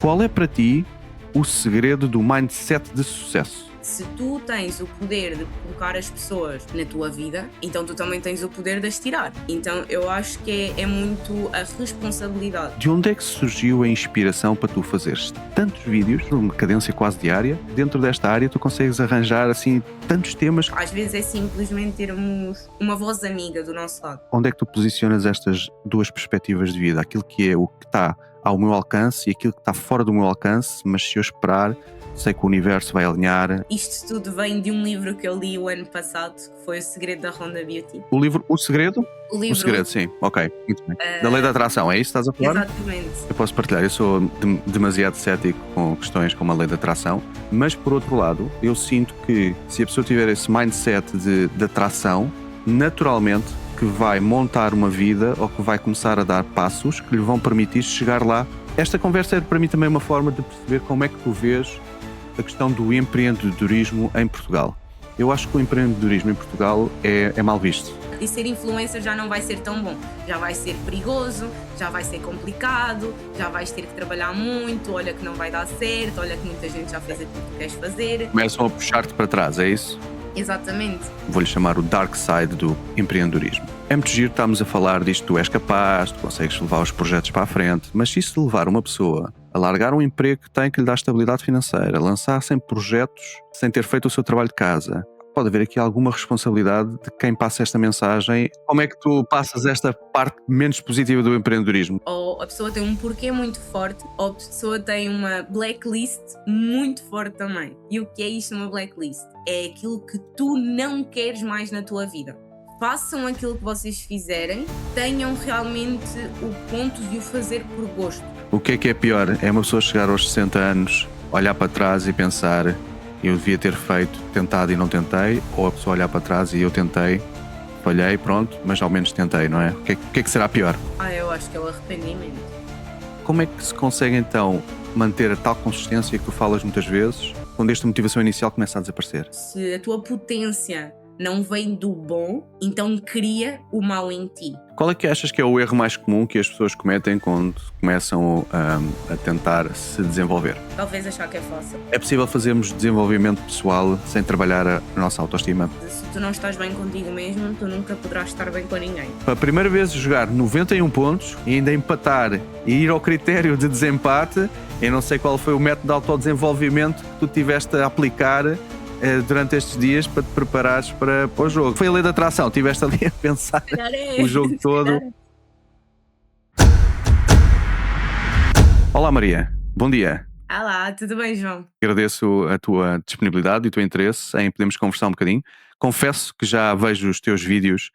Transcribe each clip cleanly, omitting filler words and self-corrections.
Qual é para ti o segredo do mindset de sucesso? Se tu tens o poder de colocar as pessoas na tua vida, então tu também tens o poder de as tirar. Então eu acho que é muito a responsabilidade. De onde é que surgiu a inspiração para tu fazeres tantos vídeos, numa cadência quase diária? Dentro desta área tu consegues arranjar assim tantos temas. Às vezes é simplesmente termos uma voz amiga do nosso lado. Onde é que tu posicionas estas duas perspectivas de vida? Aquilo que é o que está ao meu alcance e aquilo que está fora do meu alcance, mas se eu esperar, sei que o universo vai alinhar. Isto tudo vem de um livro que eu li o ano passado, que foi O Segredo da Ronda Beauty. O livro O Segredo? O O livro, Segredo, sim. Ok, muito bem. Da lei da atração, é isso que estás a falar? exatamente. Eu posso partilhar, eu sou demasiado cético com questões como a lei da atração, mas por outro lado, eu sinto que se a pessoa tiver esse mindset de atração, naturalmente que vai montar uma vida ou que vai começar a dar passos que lhe vão permitir chegar lá. Esta conversa é para mim também uma forma de perceber como é que tu vês a questão do empreendedorismo em Portugal. Eu acho que o empreendedorismo em Portugal é mal visto. E ser influencer já não vai ser tão bom. Já vai ser perigoso, já vai ser complicado, já vais ter que trabalhar muito, olha que não vai dar certo, olha que muita gente já fez aquilo que queres fazer. Começam a puxar-te para trás, é isso? Exatamente. Vou-lhe chamar o dark side do empreendedorismo. É muito giro, estamos a falar disto, tu és capaz, tu consegues levar os projetos para a frente, mas se isso levar uma pessoa a largar um emprego que tem, que lhe dá estabilidade financeira, lançar sem projetos, sem ter feito o seu trabalho de casa, pode haver aqui alguma responsabilidade de quem passa esta mensagem. Como é que tu passas esta parte menos positiva do empreendedorismo? Ou a pessoa tem um porquê muito forte, ou a pessoa tem uma blacklist muito forte também. E o que é isto, uma blacklist? É aquilo que tu não queres mais na tua vida. Façam aquilo que vocês fizerem, tenham realmente o ponto de o fazer por gosto. O que é pior? É uma pessoa chegar aos 60 anos, olhar para trás e pensar eu devia ter feito, tentado e não tentei, ou a pessoa olhar para trás e eu tentei, falhei, pronto, mas ao menos tentei, não é? O que é que será pior? Eu acho que é o arrependimento. Como é que se consegue então manter a tal consistência que tu falas muitas vezes quando esta motivação inicial começa a desaparecer? Se a tua potência não vem do bom, então cria o mal em ti. Qual é que achas que é o erro mais comum que as pessoas cometem quando começam a tentar se desenvolver? Talvez achar que é fácil. É possível fazermos desenvolvimento pessoal sem trabalhar a nossa autoestima? Se tu não estás bem contigo mesmo, tu nunca poderás estar bem com ninguém. Para a primeira vez jogar 91 pontos e ainda empatar e ir ao critério de desempate, eu não sei qual foi o método de autodesenvolvimento que tu tiveste a aplicar durante estes dias para te preparares para o jogo. Foi a lei da atração, estiveste ali a pensar o jogo todo. Olá Maria, bom dia. Olá, tudo bem, João? Agradeço a tua disponibilidade e o teu interesse em podermos conversar um bocadinho. Confesso que já vejo os teus vídeos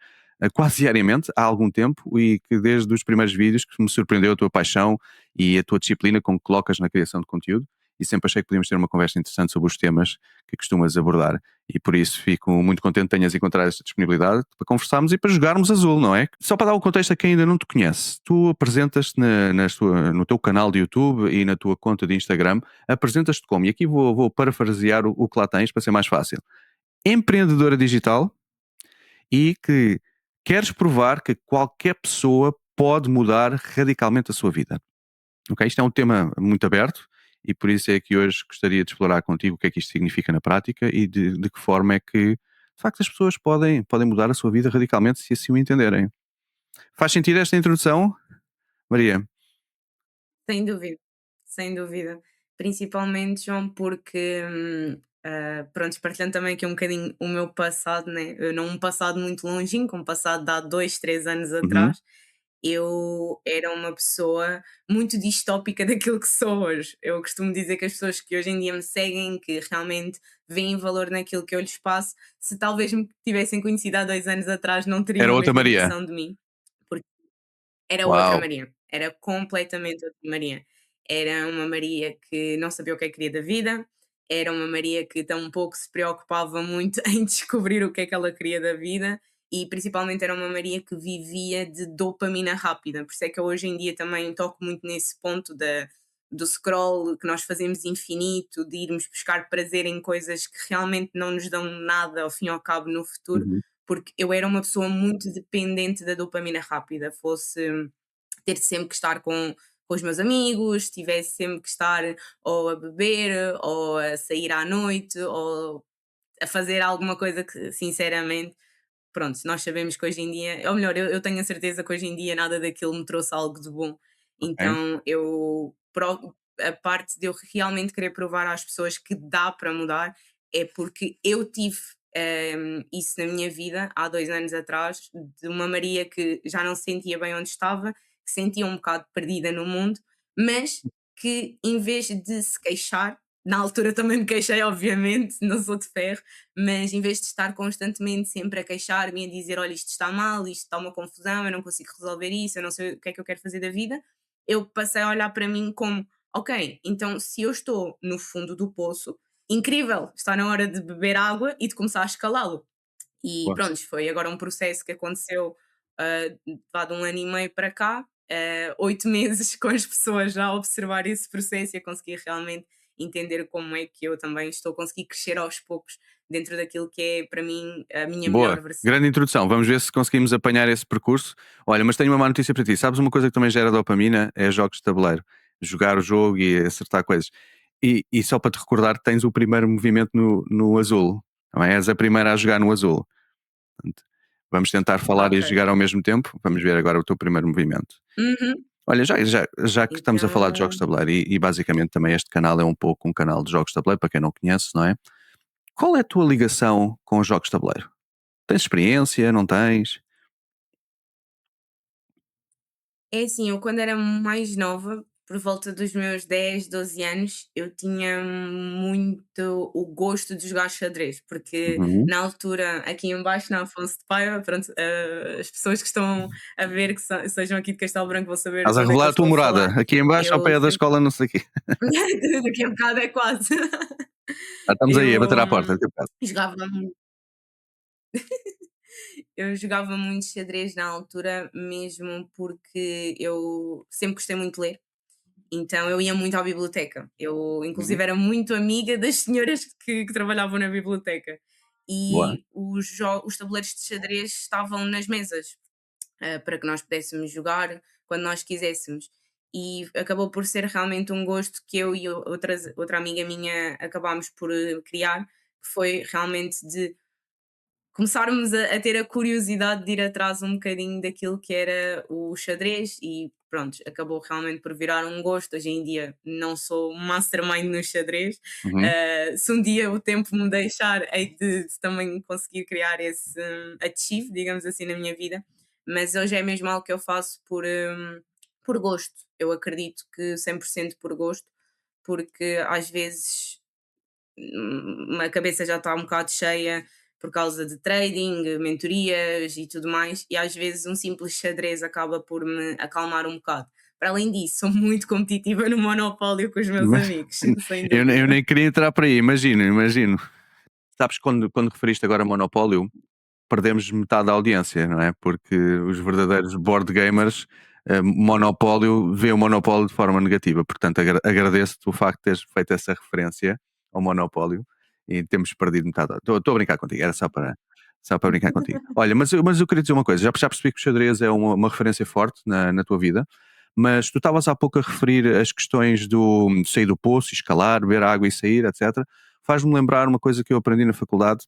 quase diariamente, há algum tempo, e que desde os primeiros vídeos que me surpreendeu a tua paixão e a tua disciplina com que colocas na criação de conteúdo, e sempre achei que podíamos ter uma conversa interessante sobre os temas que costumas abordar, e por isso fico muito contente que tenhas encontrado esta disponibilidade para conversarmos e para jogarmos azul, não é? Só para dar um contexto a quem ainda não te conhece, tu apresentas-te no teu canal de YouTube e na tua conta de Instagram, apresentas-te como, e aqui vou parafrasear o que lá tens para ser mais fácil, empreendedora digital, e que queres provar que qualquer pessoa pode mudar radicalmente a sua vida. Ok? Isto é um tema muito aberto e por isso é que hoje gostaria de explorar contigo o que é que isto significa na prática e de que forma é que, de facto, as pessoas podem mudar a sua vida radicalmente se assim o entenderem. Faz sentido esta introdução, Maria? Sem dúvida, sem dúvida. Principalmente, João, porque, pronto, partilhando também aqui um bocadinho o meu passado, né? Eu não um passado muito longínquo, um passado de há 2, 3 anos Uhum. atrás, eu era uma pessoa muito distópica daquilo que sou hoje. Eu costumo dizer que as pessoas que hoje em dia me seguem, que realmente veem valor naquilo que eu lhes passo, se talvez me tivessem conhecido há 2 anos atrás, não teriam Era a outra mesma Maria. noção de mim. Porque era outra Uau. Maria, era completamente outra Maria. Era uma Maria que não sabia o que é que queria da vida, era uma Maria que tampouco se preocupava muito em descobrir o que ela queria da vida e principalmente era uma Maria que vivia de dopamina rápida. Por isso é que eu hoje em dia também toco muito nesse ponto do scroll que nós fazemos infinito, de irmos buscar prazer em coisas que realmente não nos dão nada ao fim e ao cabo no futuro, Uhum. porque eu era uma pessoa muito dependente da dopamina rápida, fosse ter sempre que estar com com os meus amigos, tivesse sempre que estar ou a beber, ou a sair à noite, ou a fazer alguma coisa que, sinceramente, pronto, nós sabemos que hoje em dia, ou melhor, eu tenho a certeza que hoje em dia nada daquilo me trouxe algo de bom. Ok. Então a parte de eu realmente querer provar às pessoas que dá para mudar é porque eu tive isso na minha vida há 2 anos atrás, de uma Maria que já não se sentia bem onde estava, que se sentia um bocado perdida no mundo, mas que em vez de se queixar, na altura também me queixei, obviamente, não sou de ferro, mas em vez de estar constantemente sempre a queixar-me e a dizer: olha, isto está mal, isto está uma confusão, eu não consigo resolver isso, eu não sei o que é que eu quero fazer da vida, eu passei a olhar para mim como: ok, então se eu estou no fundo do poço, incrível, está na hora de beber água e de começar a escalá-lo. E Boa. pronto, foi agora um processo que aconteceu vá de 1 ano e meio para cá, 8 meses com as pessoas já a observar esse processo e a conseguir realmente entender como é que eu também estou a conseguir crescer aos poucos dentro daquilo que é para mim a minha melhor Boa, versão. grande introdução. Vamos ver se conseguimos apanhar esse percurso. Olha, mas tenho uma má notícia para ti. Sabes uma coisa que também gera dopamina? É jogos de tabuleiro. Jogar o jogo e acertar coisas. E só para te recordar, tens o primeiro movimento no azul. Também és a primeira a jogar no azul. Portanto, vamos tentar falar e Ok. jogar ao mesmo tempo. Vamos ver agora o teu primeiro movimento. Uhum. Olha, já que estamos a falar de jogos Então, de tabuleiro, e basicamente também este canal é um pouco um canal de jogos de tabuleiro, para quem não conhece, não é? Qual é a tua ligação com os jogos de tabuleiro? Tens experiência? Não tens? é assim, eu quando era mais nova, por volta dos meus 10, 12 anos, eu tinha muito o gosto de jogar xadrez, porque Uhum. na altura, aqui em baixo, na Afonso de Paiva, pronto, as pessoas que estão a ver, que sejam aqui de Castelo Branco, vão saber Estás de a onde é que revelar eu a tua estou a morada. falar. Aqui em baixo, ao Eu pé da sempre, escola, não sei o quê. daqui a bocado é quase. Estamos aí a Eu bater à porta. Daqui a bocado. jogava Eu jogava muito xadrez na altura, mesmo porque eu sempre gostei muito de ler, então eu ia muito à biblioteca. Eu, Uhum. inclusive, era muito amiga das senhoras que trabalhavam na biblioteca. Boa. E os tabuleiros de xadrez estavam nas mesas, para que nós pudéssemos jogar quando nós quiséssemos. E acabou por ser realmente um gosto que eu e outra amiga minha acabámos por criar, que foi realmente de começarmos a ter a curiosidade de ir atrás um bocadinho daquilo que era o xadrez e pronto, acabou realmente por virar um gosto. Hoje em dia não sou mastermind no xadrez. Uhum. Se um dia o tempo me deixar, hei de também conseguir criar esse achieve, digamos assim, na minha vida. Mas hoje é mesmo algo que eu faço por gosto. Eu acredito que 100% por gosto, porque às vezes a cabeça já está um bocado cheia por causa de trading, mentorias e tudo mais, e às vezes um simples xadrez acaba por me acalmar um bocado. Para além disso, sou muito competitiva no Monopólio com os meus Mas amigos, sem eu dúvida. nem queria entrar por aí, imagino. Sabes, quando referiste agora Monopólio, perdemos metade da audiência, não é? Porque os verdadeiros board gamers, Monopólio, vê o Monopólio de forma negativa. Portanto, agradeço-te o facto de teres feito essa referência ao Monopólio e temos perdido metade. Estou a brincar contigo, era só para brincar contigo. Olha, mas eu queria dizer uma coisa: já percebi que o xadrez é uma referência forte na tua vida, mas tu estavas há pouco a referir as questões do sair do poço, escalar, beber água e sair, etc. Faz-me lembrar uma coisa que eu aprendi na faculdade,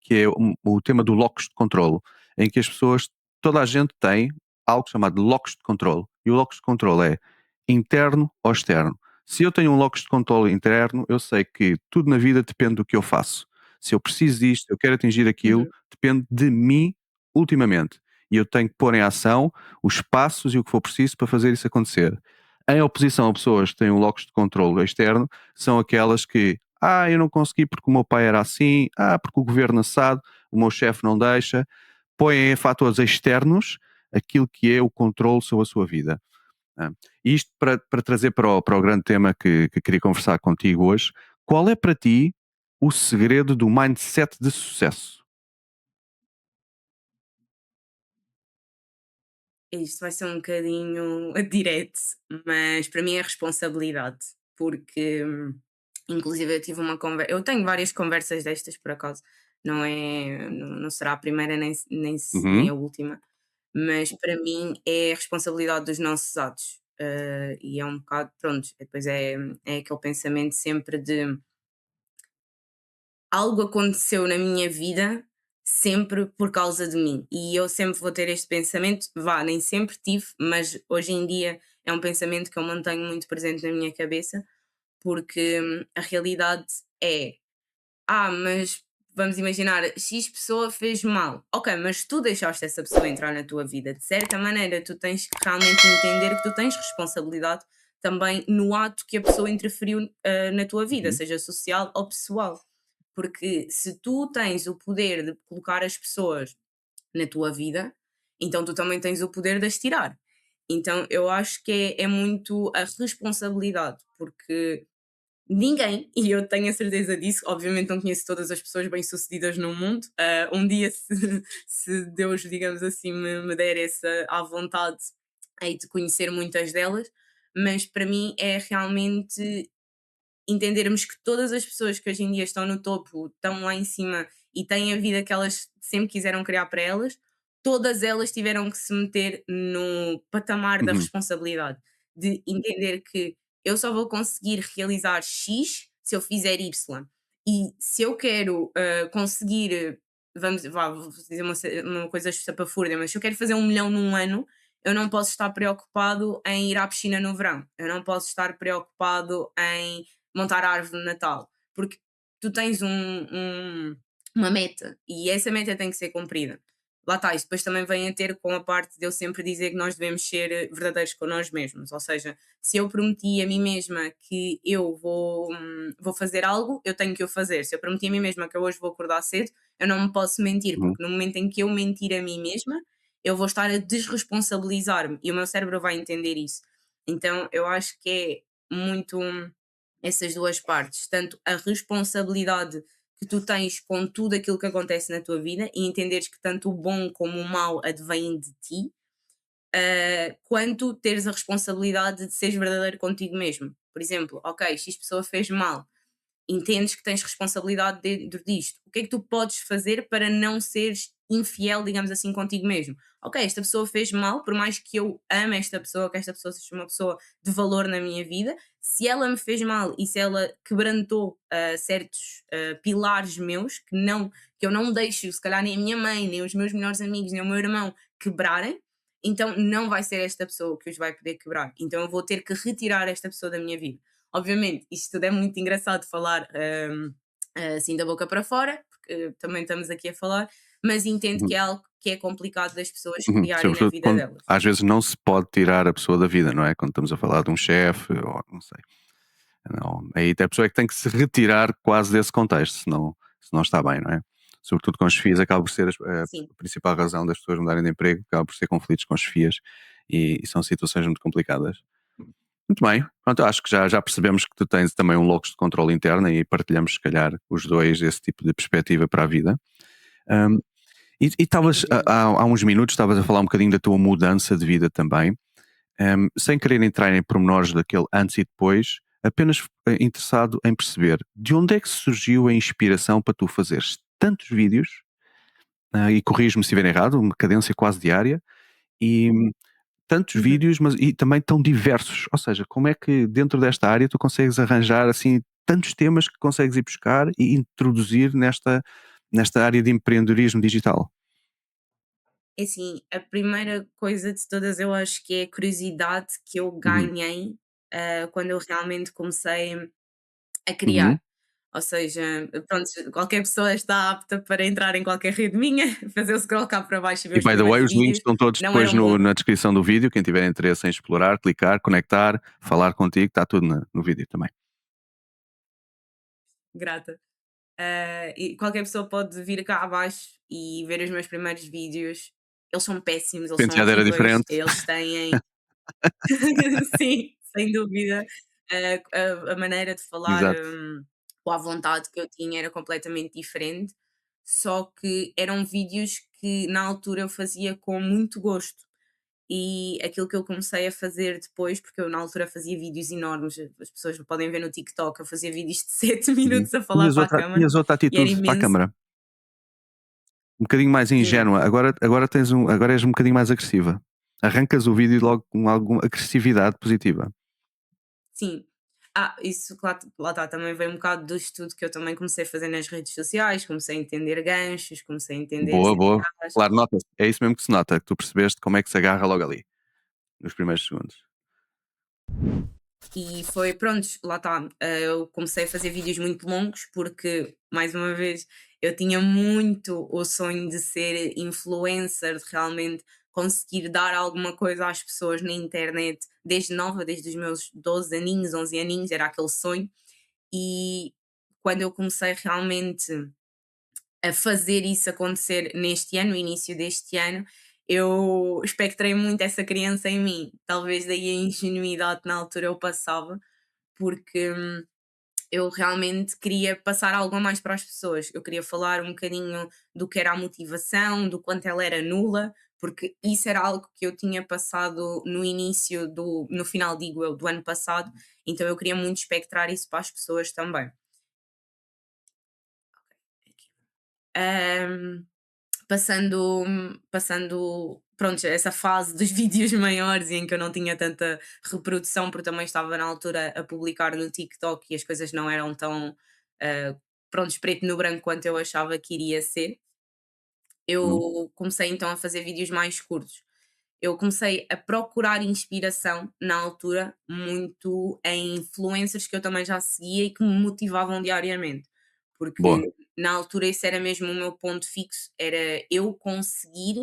que é o tema do locus de controlo, em que as pessoas, toda a gente tem algo chamado locus de controlo. E o locus de controlo é interno ou externo. Se eu tenho um locus de controlo interno, eu sei que tudo na vida depende do que eu faço. Se eu preciso disto, eu quero atingir aquilo, Uhum, depende de mim ultimamente. E eu tenho que pôr em ação os passos e o que for preciso para fazer isso acontecer. Em oposição a pessoas que têm um locus de controlo externo, são aquelas que eu não consegui porque o meu pai era assim, porque o governo assado, o meu chefe não deixa. Põem em fatores externos aquilo que é o controle sobre a sua vida. Ah, E isto para trazer para o grande tema que queria conversar contigo hoje. Qual é para ti o segredo do mindset de sucesso? isto vai ser um bocadinho direto, mas para mim é responsabilidade, porque inclusive eu tive uma conversa, eu tenho várias conversas destas por acaso, não será a primeira nem Uhum. a última, mas para mim é a responsabilidade dos nossos atos. e é um bocado, pronto, depois é aquele pensamento sempre de algo aconteceu na minha vida sempre por causa de mim. E eu sempre vou ter este pensamento, vá, nem sempre tive, mas hoje em dia é um pensamento que eu mantenho muito presente na minha cabeça, porque a realidade é: mas vamos imaginar, X pessoa fez mal. Ok, mas tu deixaste essa pessoa entrar na tua vida. De certa maneira, tu tens que realmente entender que tu tens responsabilidade também no ato que a pessoa interferiu na tua vida, Uhum. seja social ou pessoal. Porque se tu tens o poder de colocar as pessoas na tua vida, então tu também tens o poder de as tirar. Então eu acho que é muito a responsabilidade, porque ninguém, e eu tenho a certeza disso, obviamente não conheço todas as pessoas bem-sucedidas no mundo. Um dia, se, se Deus, digamos assim, me der essa à vontade, hei de conhecer muitas delas, mas para mim é realmente entendermos que todas as pessoas que hoje em dia estão no topo, estão lá em cima e têm a vida que elas sempre quiseram criar para elas, todas elas tiveram que se meter no patamar da Uhum. responsabilidade, de entender que eu só vou conseguir realizar X se eu fizer Y. E se eu quero conseguir, vou dizer uma coisa estapafúrdia, mas se eu quero fazer 1 milhão num ano, eu não posso estar preocupado em ir à piscina no verão, eu não posso estar preocupado em montar a árvore de Natal, porque tu tens uma meta e essa meta tem que ser cumprida. Lá está, isso depois também vem a ter com a parte de eu sempre dizer que nós devemos ser verdadeiros com nós mesmos. Ou seja, se eu prometi a mim mesma que eu vou fazer algo, eu tenho que o fazer. Se eu prometi a mim mesma que eu hoje vou acordar cedo, eu não me posso mentir, Uhum. porque no momento em que eu mentir a mim mesma, eu vou estar a desresponsabilizar-me e o meu cérebro vai entender isso. Então eu acho que é muito essas duas partes, tanto a responsabilidade que tu tens com tudo aquilo que acontece na tua vida e entenderes que tanto o bom como o mau advém de ti, quanto teres a responsabilidade de seres verdadeiro contigo mesmo. Por exemplo, ok, X pessoa fez mal, entendes que tens responsabilidade dentro disto. O que é que tu podes fazer para não seres infiel, digamos assim, contigo mesmo? Ok, esta pessoa fez mal, por mais que eu ame esta pessoa, que esta pessoa seja uma pessoa de valor na minha vida, se ela me fez mal e se ela quebrantou certos pilares meus que eu não deixo, se calhar nem a minha mãe, nem os meus melhores amigos, nem o meu irmão quebrarem, então não vai ser esta pessoa que os vai poder quebrar. Então eu vou ter que retirar esta pessoa da minha vida. Obviamente, isto tudo é muito engraçado falar assim da boca para fora, porque também estamos aqui a falar, mas entendo que Uhum. é algo que é complicado das pessoas Uhum. criarem na Sobretudo vida quando delas. às vezes não se pode tirar a pessoa da vida, não é? Quando estamos a falar de um chefe ou não sei. Não, aí a pessoa é que tem que se retirar quase desse contexto, senão está bem, não é? Sobretudo com as FIAs, acaba por ser Sim. a principal razão das pessoas mudarem de emprego, acaba por ser conflitos com as FIAs e são situações muito complicadas. Muito bem, pronto, eu acho que já percebemos que tu tens também um locus de controle interno e partilhamos, se calhar, os dois esse tipo de perspectiva para a vida. Um, e estavas, Uhum. há uns minutos, estavas a falar um bocadinho da tua mudança de vida também. Sem querer entrar em pormenores daquele antes e depois, apenas interessado em perceber de onde é que surgiu a inspiração para tu fazeres tantos vídeos, e corrijo-me se estiver errado, uma cadência quase diária, e tantos Uhum. vídeos, mas e também tão diversos. Ou seja, como é que dentro desta área tu consegues arranjar assim tantos temas que consegues ir buscar e introduzir nesta área de empreendedorismo digital? É assim, a primeira coisa de todas eu acho que é a curiosidade que eu Uhum. ganhei quando eu realmente comecei a Uhum. criar. Ou seja, pronto, qualquer pessoa está apta para entrar em qualquer rede minha, fazer o scroll cá para baixo e ver E os by the way, primeiros os links vídeos. estão todos Não depois eram bons. na descrição do vídeo. Quem tiver interesse em explorar, clicar, conectar, falar contigo, está tudo no vídeo também. Grata. E qualquer pessoa pode vir cá abaixo e ver os meus primeiros vídeos. Eles são péssimos, O eles são penteado era horríveis. diferente. Eles têm, sim, sem dúvida, a maneira de falar Exato. ou a vontade que eu tinha era completamente diferente. Só que eram vídeos que na altura eu fazia com muito gosto. E aquilo que eu comecei a fazer depois, porque eu na altura fazia vídeos enormes, as pessoas podem ver no TikTok, eu fazia vídeos de 7 Uhum. minutos a falar para a câmara Tinhas outra e era atitude para a imenso. câmara. Um bocadinho mais Sim, ingênua. Agora és um bocadinho mais agressiva. Arrancas o vídeo logo com alguma agressividade positiva. Sim. Isso lá está, também veio um bocado do estudo que eu também comecei a fazer nas redes sociais, comecei a entender ganchos, comecei a entender Boa, boa. cigarras. Claro, nota-se. É isso mesmo que se nota, que tu percebeste como é que se agarra logo ali, nos primeiros segundos. E foi, pronto, lá está. Eu comecei a fazer vídeos muito longos porque, mais uma vez, eu tinha muito o sonho de ser influencer, de realmente conseguir dar alguma coisa às pessoas na internet, desde nova, desde os meus 12 aninhos, 11 aninhos, era aquele sonho. E quando eu comecei realmente a fazer isso acontecer neste ano, no início deste ano, eu espectrei muito essa criança em mim. Talvez daí a ingenuidade que na altura eu passava, porque eu realmente queria passar algo a mais para as pessoas. Eu queria falar um bocadinho do que era a motivação, do quanto ela era nula, porque isso era algo que eu tinha passado no início no final, digo eu, do ano passado, então eu queria muito espectrar isso para as pessoas também. Ahm, pronto, essa fase dos vídeos maiores em que eu não tinha tanta reprodução, porque também estava na altura a publicar no TikTok e as coisas não eram tão, ah, prontos, preto no branco quanto eu achava que iria ser. Uhum. Eu comecei então a fazer vídeos mais curtos. Eu comecei a procurar inspiração na altura muito em influencers que eu também já seguia e que me motivavam diariamente, Boa. porque na altura esse era mesmo o meu ponto fixo, era eu conseguir,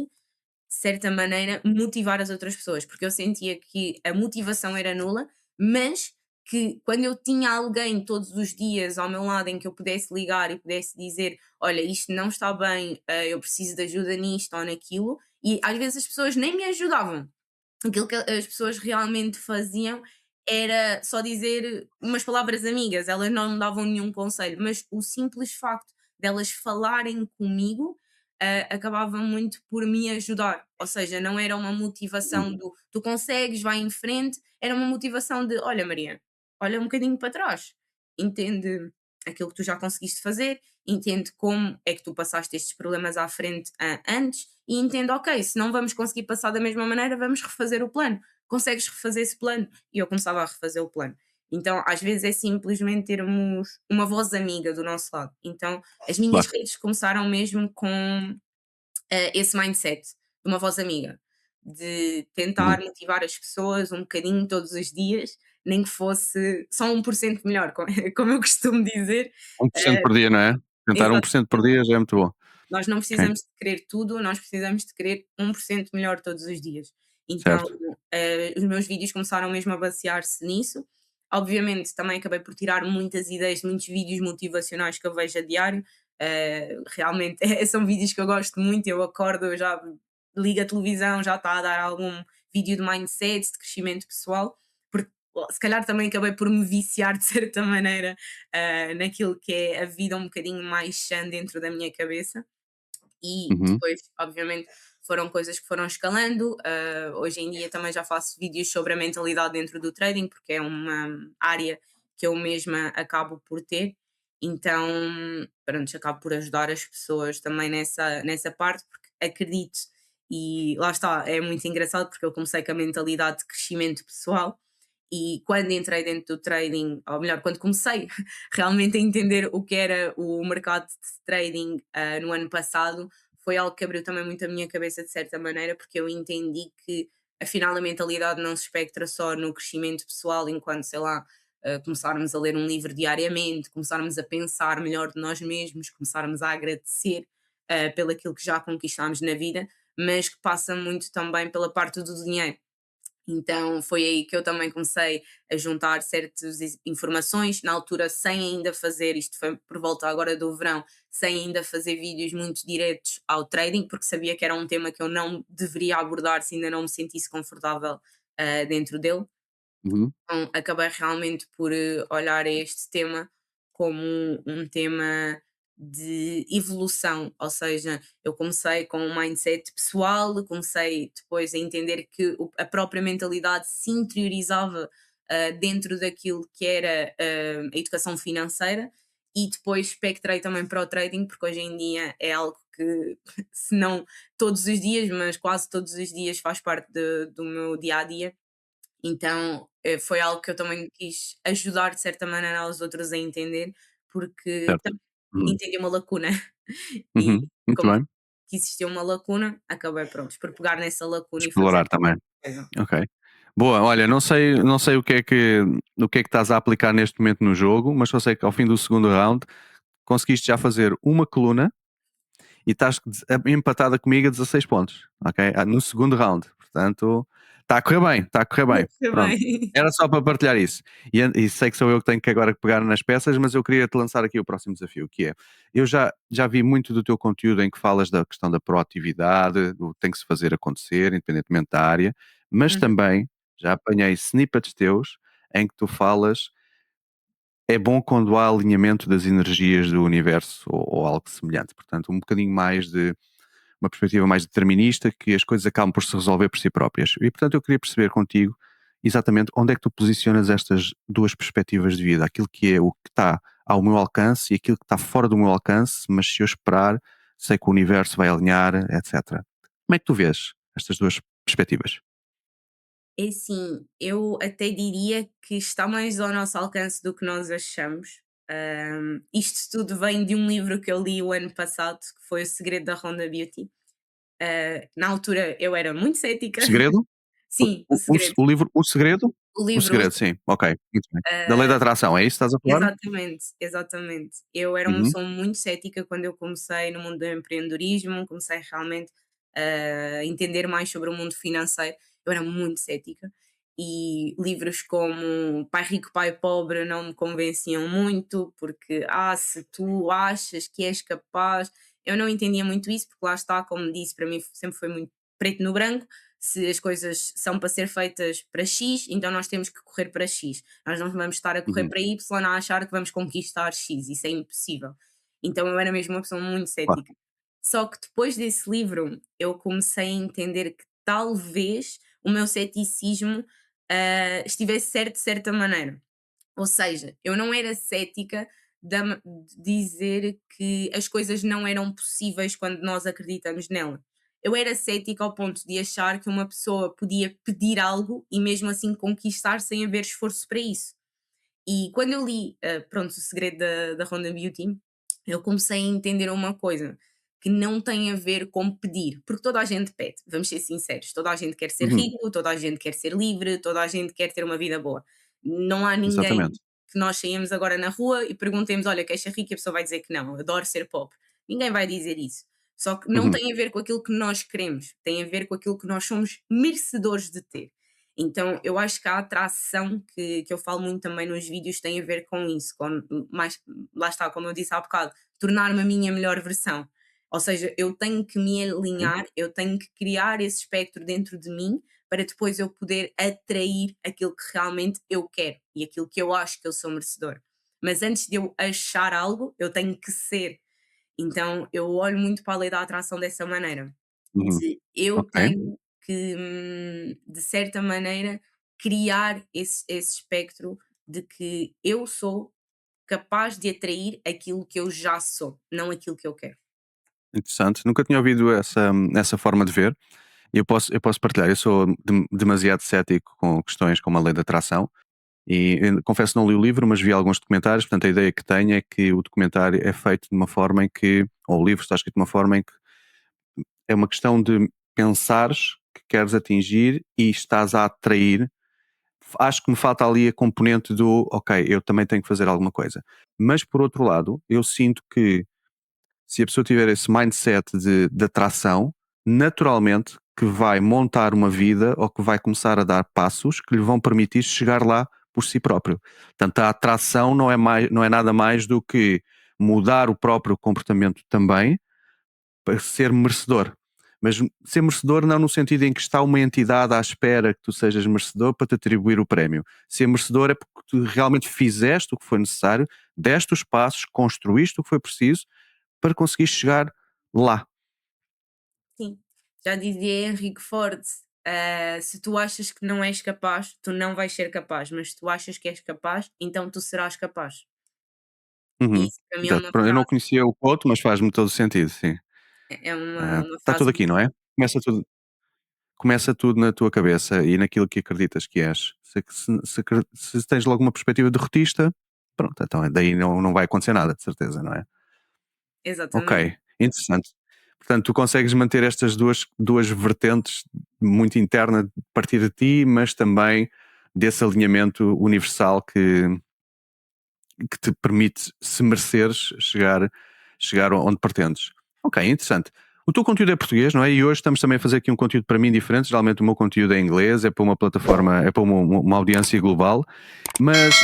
de certa maneira, motivar as outras pessoas, porque eu sentia que a motivação era nula, mas que quando eu tinha alguém todos os dias ao meu lado em que eu pudesse ligar e pudesse dizer: Olha, isto não está bem, eu preciso de ajuda nisto ou naquilo, e às vezes as pessoas nem me ajudavam. Aquilo que as pessoas realmente faziam era só dizer umas palavras amigas, elas não me davam nenhum conselho, mas o simples facto delas falarem comigo, acabava muito por me ajudar. Ou seja, não era uma Uhum. motivação do tu consegues, vai em frente, era uma motivação de olha, Maria, olha um bocadinho para trás, entende aquilo que tu já conseguiste fazer, entende como é que tu passaste estes problemas à frente antes e entende, ok, se não vamos conseguir passar da mesma maneira, vamos refazer o plano. Consegues refazer esse plano? E eu começava a refazer o plano. Então, às vezes é simplesmente termos uma voz amiga do nosso lado. Então, as minhas Claro. redes começaram mesmo com esse mindset de uma voz amiga, de tentar Uhum. motivar as pessoas um bocadinho todos os dias, nem que fosse só 1% melhor, como eu costumo dizer. 1% eh, por dia, não é? Tentar 1% por dia já é muito bom. Nós não Ok, precisamos de querer tudo, nós precisamos de querer 1% melhor todos os dias. Então, certo. os meus vídeos começaram mesmo a basear-se nisso. Obviamente, também acabei por tirar muitas ideias de muitos vídeos motivacionais que eu vejo a diário. Realmente, são vídeos que eu gosto muito. Eu acordo, eu já ligo a televisão, já está a dar algum vídeo de mindset, de crescimento pessoal, porque se calhar também acabei por me viciar de certa maneira naquilo que é a vida um bocadinho mais chã dentro da minha cabeça. E Uhum. depois, obviamente, foram coisas que foram escalando. Hoje em dia também já faço vídeos sobre a mentalidade dentro do trading, porque é uma área que eu mesma acabo por ter. Então, pronto, acabo por ajudar as pessoas também nessa parte, porque acredito, e lá está, é muito engraçado porque eu comecei com a mentalidade de crescimento pessoal. E quando entrei dentro do trading, ou melhor, quando comecei realmente a entender o que era o mercado de trading no ano passado, foi algo que abriu também muito a minha cabeça de certa maneira, porque eu entendi que afinal a mentalidade não se espectra só no crescimento pessoal, enquanto, sei lá, começarmos a ler um livro diariamente, começarmos a pensar melhor de nós mesmos, começarmos a agradecer pelo aquilo que já conquistámos na vida, mas que passa muito também pela parte do dinheiro. Então foi aí que eu também comecei a juntar certas informações, na altura sem ainda fazer, isto foi por volta agora do verão, sem ainda fazer vídeos muito diretos ao trading, porque sabia que era um tema que eu não deveria abordar se ainda não me sentisse confortável dentro dele. Uhum. Então, acabei realmente por olhar este tema como um tema de evolução, ou seja, eu comecei com um mindset pessoal, comecei depois a entender que a própria mentalidade se interiorizava dentro daquilo que era a educação financeira e depois espectrei também para o trading, porque hoje em dia é algo que, se não todos os dias, mas quase todos os dias faz parte do meu dia a dia. Então foi algo que eu também quis ajudar de certa maneira aos outros a entender, porque Certo. Uhum. entendi uma lacuna. E Uhum. Muito como bem. que existia uma lacuna, acabei, pronto, por pegar nessa lacuna e fazer Explorar também. coisa. Ok. Boa, olha, não sei o que é que estás a aplicar neste momento no jogo, mas só sei que ao fim do segundo round conseguiste já fazer uma coluna e estás empatada comigo a 16 pontos, ok? No segundo round. Portanto, está a correr bem, está a correr bem. Muito Pronto. bem. Era só para partilhar isso. E sei que sou eu que tenho que agora pegar nas peças, mas eu queria te lançar aqui o próximo desafio, que é, eu já vi muito do teu conteúdo em que falas da questão da proatividade, do tem que se fazer acontecer, independentemente da área, mas Uhum. também já apanhei snippets teus em que tu falas é bom quando há alinhamento das energias do universo ou algo semelhante. Portanto, um bocadinho mais de uma perspectiva mais determinista, que as coisas acabam por se resolver por si próprias. E, portanto, eu queria perceber contigo exatamente onde é que tu posicionas estas duas perspectivas de vida, aquilo que é o que está ao meu alcance e aquilo que está fora do meu alcance, mas se eu esperar, sei que o universo vai alinhar, etc. Como é que tu vês estas duas perspectivas? É assim, eu até diria que está mais ao nosso alcance do que nós achamos. Isto tudo vem de um livro que eu li o ano passado, que foi O Segredo da Ronda Beauty. Na altura eu era muito O cética. segredo? Sim, O Segredo. O livro O Segredo? O O livro, Segredo, sim, ok, muito bem. Da lei da ah, atração, é isso que estás a falar? exatamente, exatamente. Eu era uma Uhum, pessoa muito cética quando eu comecei no mundo do empreendedorismo, comecei realmente a entender mais sobre o mundo financeiro. Eu era muito cética e livros como Pai Rico, Pai Pobre não me convenciam muito, porque, se tu achas que és capaz, eu não entendia muito isso, porque lá está, como disse, para mim sempre foi muito preto no branco. Se as coisas são para ser feitas para X, então nós temos que correr para X. Nós não vamos estar a correr uhum, para Y a achar que vamos conquistar X, isso é impossível. Então eu era mesmo uma pessoa muito claro. cética. Só que depois desse livro eu comecei a entender que talvez o meu ceticismo estivesse certo de certa maneira. Ou seja, eu não era cética de dizer que as coisas não eram possíveis quando nós acreditamos nela. Eu era cética ao ponto de achar que uma pessoa podia pedir algo e mesmo assim conquistar sem haver esforço para isso. E quando eu li, pronto, O Segredo da Ronda Beauty, eu comecei a entender uma coisa que não tem a ver com pedir, porque toda a gente pede, vamos ser sinceros, toda a gente quer ser Uhum, rico, toda a gente quer ser livre, toda a gente quer ter uma vida boa. Não há ninguém exatamente. que nós saímos agora na rua e perguntemos: olha, queres ser rico? E a pessoa vai dizer que não, eu adoro ser pobre. Ninguém vai dizer isso. Só que não Uhum, tem a ver com aquilo que nós queremos, tem a ver com aquilo que nós somos merecedores de ter. Então, eu acho que a atração que eu falo muito também nos vídeos tem a ver com isso, com mais, lá está, como eu disse há bocado, tornar-me a minha melhor versão. Ou seja, eu tenho que me sim, alinhar, eu tenho que criar esse espectro dentro de mim para depois eu poder atrair aquilo que realmente eu quero e aquilo que eu acho que eu sou merecedor. Mas antes de eu achar algo, eu tenho que ser. Então, eu olho muito para a lei da atração dessa maneira. uhum, De eu ok. tenho que, de certa maneira, criar esse espectro de que eu sou capaz de atrair aquilo que eu já sou, não aquilo que eu quero. Interessante. Nunca tinha ouvido essa forma de ver. Eu posso partilhar. Eu sou demasiado cético com questões como a lei da atração e confesso que não li o livro, mas vi alguns documentários. Portanto, a ideia que tenho é que o documentário é feito de uma forma em que, ou o livro está escrito de uma forma em que é uma questão de pensares que queres atingir e estás a atrair. Acho que me falta ali a componente do, ok, eu também tenho que fazer alguma coisa. Mas por outro lado, eu sinto que se a pessoa tiver esse mindset de atração, naturalmente que vai montar uma vida ou que vai começar a dar passos que lhe vão permitir chegar lá por si próprio. Portanto, a atração não é nada mais do que mudar o próprio comportamento também para ser merecedor. Mas ser merecedor não no sentido em que está uma entidade à espera que tu sejas merecedor para te atribuir o prémio. Ser merecedor é porque tu realmente fizeste o que foi necessário, deste os passos, construíste o que foi preciso para conseguir chegar lá. Sim, já dizia Henrique Ford, se tu achas que não és capaz, tu não vais ser capaz, mas se tu achas que és capaz, então tu serás capaz. Uhum. E isso para mim é Exato. uma Pronto, eu não frase conhecia o quote, mas faz-me todo o sentido, sim. é uma Está frase tudo aqui, muito não é? Começa tudo na tua cabeça e naquilo que acreditas que és. Se tens logo uma perspectiva derrotista, pronto, então daí não vai acontecer nada, de certeza, não é? Ok, exatamente, interessante. Portanto, tu consegues manter estas duas vertentes muito interna a partir de ti, mas também desse alinhamento universal que te permite, se mereceres, chegar onde pretendes. Ok, interessante. O teu conteúdo é português, não é? E hoje estamos também a fazer aqui um conteúdo para mim diferente. Geralmente o meu conteúdo é em inglês, é para uma plataforma, é para uma audiência global. Mas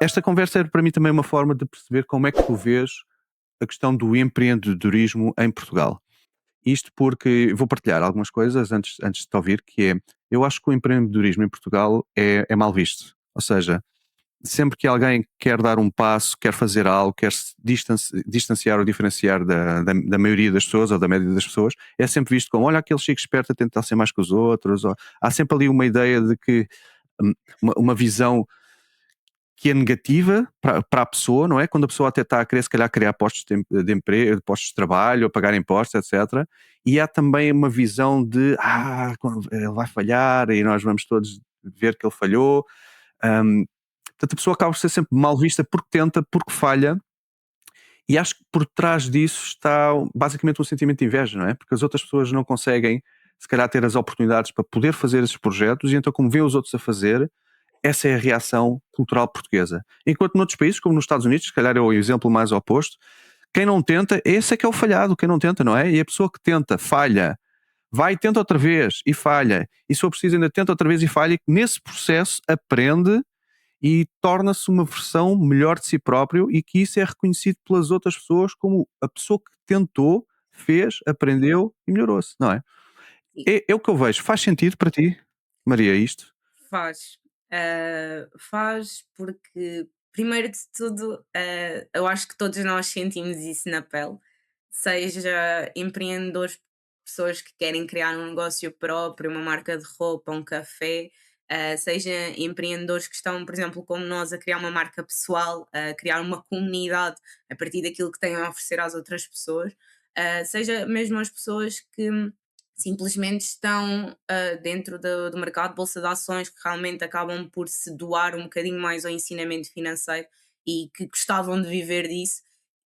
esta conversa é para mim também uma forma de perceber como é que tu vês a questão do empreendedorismo em Portugal. Isto porque vou partilhar algumas coisas antes de te ouvir, que é, eu acho que o empreendedorismo em Portugal é mal visto. Ou seja, sempre que alguém quer dar um passo, quer fazer algo, quer se distanciar ou diferenciar da maioria das pessoas ou da média das pessoas, é sempre visto como, olha, aquele chico esperto a tentar ser mais que os outros. Ou, há sempre ali uma ideia de que, uma visão que é negativa para a pessoa, não é? Quando a pessoa até está a querer, se calhar, criar postos de emprego, postos de trabalho, ou pagar impostos, etc. E há também uma visão de, ele vai falhar e nós vamos todos ver que ele falhou. Um, Portanto, a pessoa acaba por ser sempre mal vista porque tenta, porque falha, e acho que por trás disso está basicamente um sentimento de inveja, não é? Porque as outras pessoas não conseguem, se calhar, ter as oportunidades para poder fazer esses projetos, e então, como vê os outros a fazer, essa é a reação cultural portuguesa. Enquanto noutros países, como nos Estados Unidos, se calhar é o exemplo mais oposto, quem não tenta, esse é que é o falhado, quem não tenta, não é? E a pessoa que tenta, falha, vai e tenta outra vez e falha, e se for preciso ainda tenta outra vez e falha, e nesse processo aprende e torna-se uma versão melhor de si próprio, e que isso é reconhecido pelas outras pessoas como a pessoa que tentou, fez, aprendeu e melhorou-se, não é? sim, É o que eu vejo. Faz sentido para ti, Maria, isto? faz. Faz porque, primeiro de tudo, eu acho que todos nós sentimos isso na pele, seja empreendedores, pessoas que querem criar um negócio próprio, uma marca de roupa, um café, seja empreendedores que estão, por exemplo, como nós, a criar uma marca pessoal, a criar uma comunidade a partir daquilo que têm a oferecer às outras pessoas, seja mesmo as pessoas que simplesmente estão dentro do mercado de bolsa de ações, que realmente acabam por se doar um bocadinho mais ao ensinamento financeiro e que gostavam de viver disso,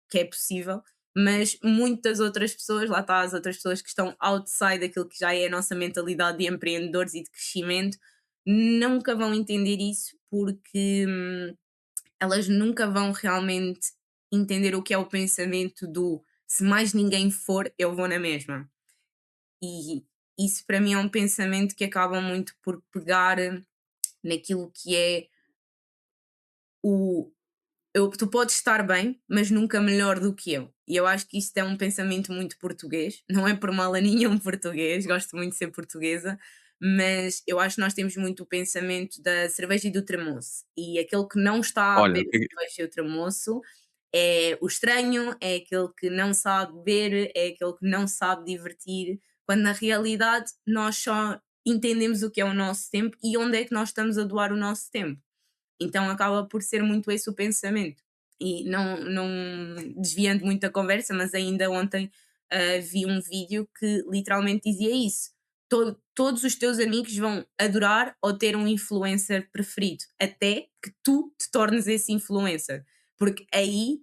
que é possível, mas muitas outras pessoas, lá está, as outras pessoas que estão outside daquilo que já é a nossa mentalidade de empreendedores e de crescimento, nunca vão entender isso porque elas nunca vão realmente entender o que é o pensamento do se mais ninguém for, eu vou na mesma. E isso para mim é um pensamento que acaba muito por pegar naquilo que é o tu podes estar bem, mas nunca melhor do que eu. E eu acho que isto é um pensamento muito português, não é por mal a nenhum português, gosto muito de ser portuguesa, mas eu acho que nós temos muito o pensamento da cerveja e do tremoço. E aquele que não está a Olha, beber a cerveja e o tremoço é o estranho, é aquele que não sabe beber, é aquele que não sabe divertir, quando na realidade nós só entendemos o que é o nosso tempo e onde é que nós estamos a doar o nosso tempo. Então acaba por ser muito esse o pensamento. E não desviando muito a conversa, mas ainda ontem vi um vídeo que literalmente dizia isso. Todos os teus amigos vão adorar ou ter um influencer preferido, até que tu te tornes esse influencer. Porque aí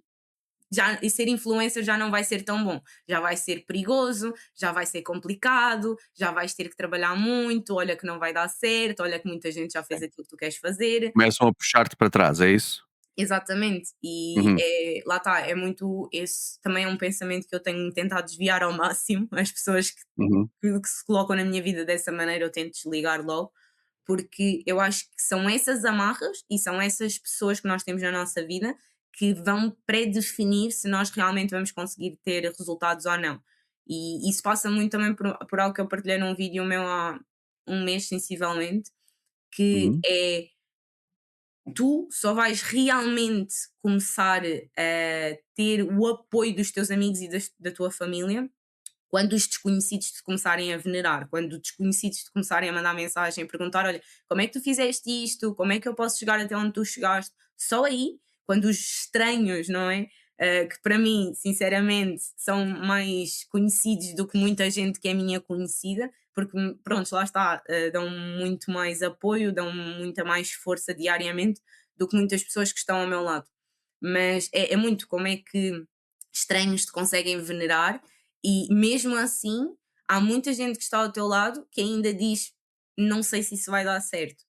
já, e ser influencer já não vai ser tão bom, já vai ser perigoso, já vai ser complicado, já vais ter que trabalhar muito, olha que não vai dar certo, olha que muita gente já fez aquilo que tu queres fazer. começam a puxar-te para trás, é isso? Exatamente, e Uhum, lá está, é muito esse também é um pensamento que eu tenho tentado desviar ao máximo, as pessoas uhum. que se colocam na minha vida dessa maneira eu tento desligar logo, porque eu acho que são essas amarras e são essas pessoas que nós temos na nossa vida que vão pré-definir se nós realmente vamos conseguir ter resultados ou não. E isso passa muito também por algo que eu partilhei num vídeo meu há um mês, sensivelmente, que Uhum. é tu só vais realmente começar a ter o apoio dos teus amigos e da tua família quando os desconhecidos te começarem a venerar, quando os desconhecidos te começarem a mandar mensagem, a perguntar: olha, como é que tu fizeste isto? Como é que eu posso chegar até onde tu chegaste? Só aí, quando os estranhos, não é? Que para mim, sinceramente, são mais conhecidos do que muita gente que é minha conhecida, porque, pronto, lá está, dão muito mais apoio, dão muita mais força diariamente do que muitas pessoas que estão ao meu lado. Mas é muito como é que estranhos te conseguem venerar e mesmo assim há muita gente que está ao teu lado que ainda diz: "Não sei se isso vai dar certo",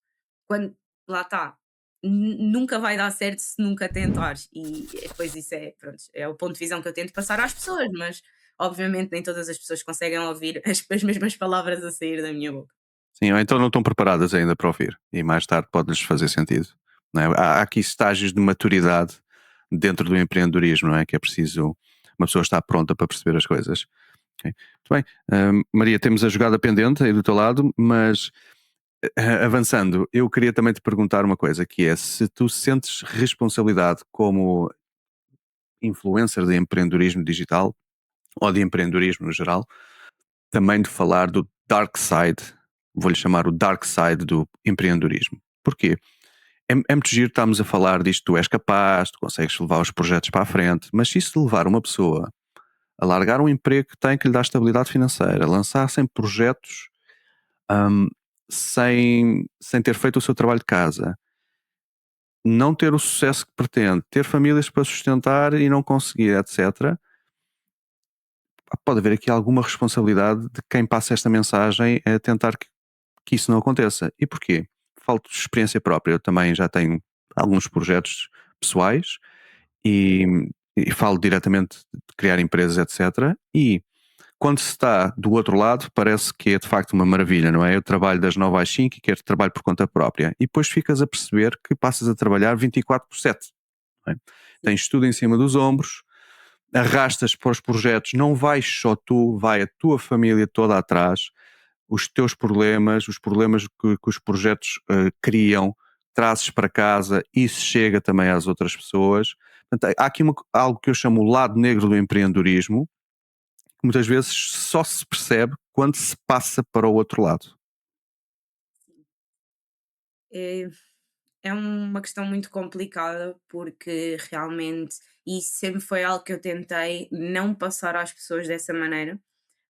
quando lá está, nunca vai dar certo se nunca tentares e depois isso é, pronto, é o ponto de visão que eu tento passar às pessoas, mas obviamente nem todas as pessoas conseguem ouvir as mesmas palavras a sair da minha boca. Sim, ou então não estão preparadas ainda para ouvir e mais tarde pode-lhes fazer sentido, não é? Há aqui estágios de maturidade dentro do empreendedorismo, não é? Que é preciso uma pessoa estar pronta para perceber as coisas. Ok. Muito bem. Maria, temos a jogada pendente aí do teu lado, mas avançando, eu queria também te perguntar uma coisa, que é se tu sentes responsabilidade como influencer de empreendedorismo digital ou de empreendedorismo no geral, também de falar do dark side, vou-lhe chamar o dark side do empreendedorismo. Porquê? É muito giro estarmos a falar disto, tu és capaz, tu consegues levar os projetos para a frente, mas se isso levar uma pessoa a largar um emprego que tem, que lhe dá estabilidade financeira, lançar sem projetos, hum, sem ter feito o seu trabalho de casa, não ter o sucesso que pretende, ter famílias para sustentar e não conseguir, etc. Pode haver aqui alguma responsabilidade de quem passa esta mensagem a tentar que isso não aconteça. E porquê? Falo de experiência própria. Eu também já tenho alguns projetos pessoais e, e falo diretamente de criar empresas, etc. E quando se está do outro lado, parece que é de facto uma maravilha, não é? Eu trabalho das 9 às 5 e quero trabalho por conta própria. E depois ficas a perceber que passas a trabalhar 24/7. Não é? Sim, Tens tudo em cima dos ombros, arrastas para os projetos, não vais só tu, vai a tua família toda atrás, os teus problemas, os problemas que os projetos criam, trazes para casa, isso chega também às outras pessoas. Portanto, há aqui algo que eu chamo o lado negro do empreendedorismo, que muitas vezes só se percebe quando se passa para o outro lado. sim. É, é uma questão muito complicada porque realmente isso sempre foi algo que eu tentei não passar às pessoas dessa maneira,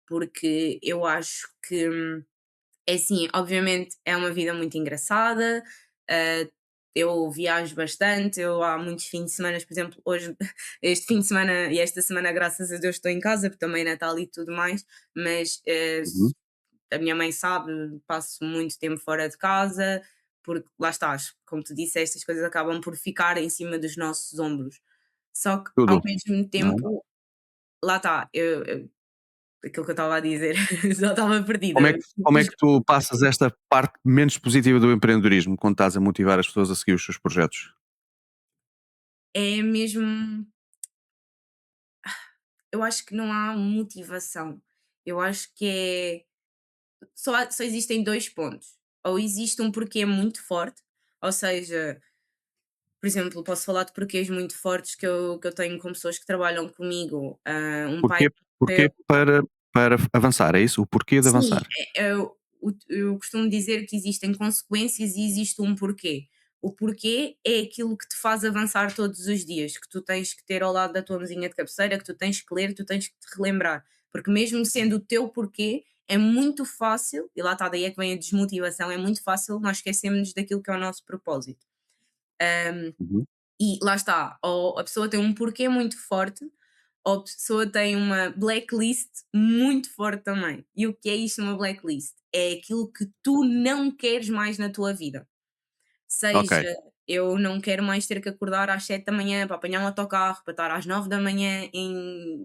porque eu acho que é assim, obviamente é uma vida muito engraçada, eu viajo bastante, eu há muitos fins de semana, por exemplo, hoje, este fim de semana e esta semana, graças a Deus, estou em casa, porque também é Natal e tudo mais, mas Uhum. a minha mãe sabe, passo muito tempo fora de casa, porque lá estás, como tu disseste, as coisas acabam por ficar em cima dos nossos ombros. Só que ao Tudo, mesmo não é? tempo, lá está, aquilo que eu estava a dizer, já estava Como é, perdida. como é que tu passas esta parte menos positiva do empreendedorismo quando estás a motivar as pessoas a seguir os seus projetos? É mesmo, eu acho que não há motivação. Eu acho que é só existem 2 pontos. Ou existe um porquê muito forte, ou seja, por exemplo, posso falar de porquês muito fortes que eu tenho com pessoas que trabalham comigo. Um pai Porquê, porquê para avançar, é isso? O porquê de sim, avançar. eu costumo dizer que existem consequências e existe um porquê. O porquê é aquilo que te faz avançar todos os dias, que tu tens que ter ao lado da tua mesinha de cabeceira, que tu tens que ler, tu tens que te relembrar. Porque mesmo sendo o teu porquê, é muito fácil, e lá está, daí é que vem a desmotivação, é muito fácil nós esquecermos daquilo que é o nosso propósito. Uhum. E lá está, ou a pessoa tem um porquê muito forte, ou a pessoa tem uma blacklist muito forte também. E o que é isto, uma blacklist? É aquilo que tu não queres mais na tua vida. Ok. Seja, eu não quero mais ter que acordar às 7 da manhã para apanhar um autocarro, para estar às 9 da manhã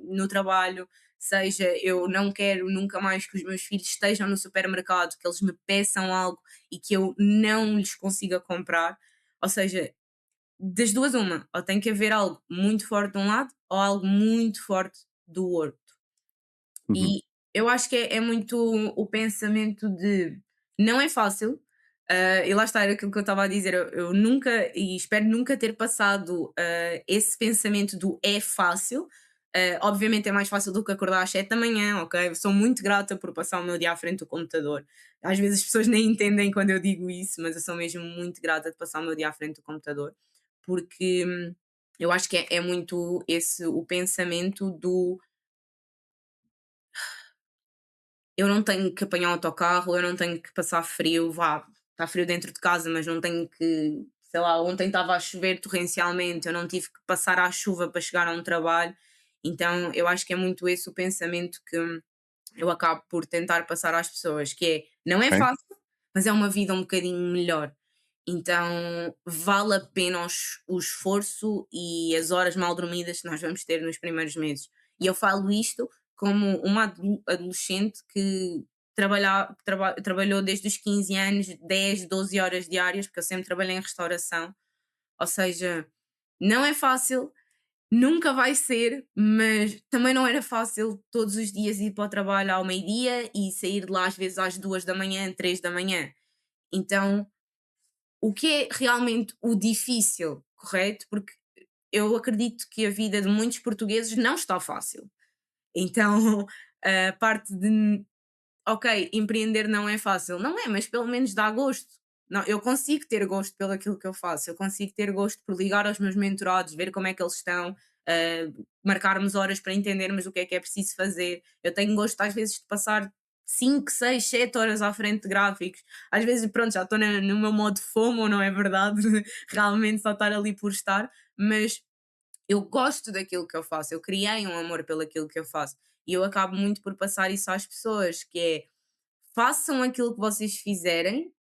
no trabalho, seja, eu não quero nunca mais que os meus filhos estejam no supermercado, que eles me peçam algo e que eu não lhes consiga comprar. Ou seja, das duas uma, ou tem que haver algo muito forte de um lado ou algo muito forte do outro. Uhum. E eu acho que é muito o pensamento de não é fácil, e lá está, era aquilo que eu estava a dizer, eu nunca e espero nunca ter passado, esse pensamento do é fácil. Obviamente é mais fácil do que acordar às 7 da manhã, ok? Eu sou muito grata por passar o meu dia à frente do computador. Às vezes as pessoas nem entendem quando eu digo isso, mas eu sou mesmo muito grata de passar o meu dia à frente do computador, porque Eu acho que é muito esse o pensamento do eu não tenho que apanhar um autocarro, eu não tenho que passar frio, vá, está frio dentro de casa, mas não tenho que, sei lá, ontem estava a chover torrencialmente, eu não tive que passar à chuva para chegar a um trabalho. Então eu acho que é muito esse o pensamento que eu acabo por tentar passar às pessoas, que é, não é Ok? fácil, mas é uma vida um bocadinho melhor. Então vale a pena o esforço e as horas mal dormidas que nós vamos ter nos primeiros meses. E eu falo isto como uma adolescente que trabalhou desde os 15 anos, 10, 12 horas diárias, porque eu sempre trabalhei em restauração. Ou seja, não é fácil, nunca vai ser, mas também não era fácil todos os dias ir para o trabalho ao meio-dia e sair de lá às vezes às 2 da manhã, 3 da manhã. Então, o que é realmente o difícil, correto? Porque eu acredito que a vida de muitos portugueses não está fácil. Então, a parte de ok, empreender não é fácil. Não é, mas pelo menos dá gosto. Não, eu consigo ter gosto pelo aquilo que eu faço, eu consigo ter gosto por ligar aos meus mentorados, ver como é que eles estão, marcarmos horas para entendermos o que é preciso fazer. Eu tenho gosto às vezes de passar 5, 6, 7 horas à frente de gráficos. Às vezes, pronto, já estou no meu modo FOMO, não é verdade? Realmente só estar ali por estar, mas eu gosto daquilo que eu faço, eu criei um amor pelo aquilo que eu faço. E eu acabo muito por passar isso às pessoas, que é façam aquilo que vocês fizerem,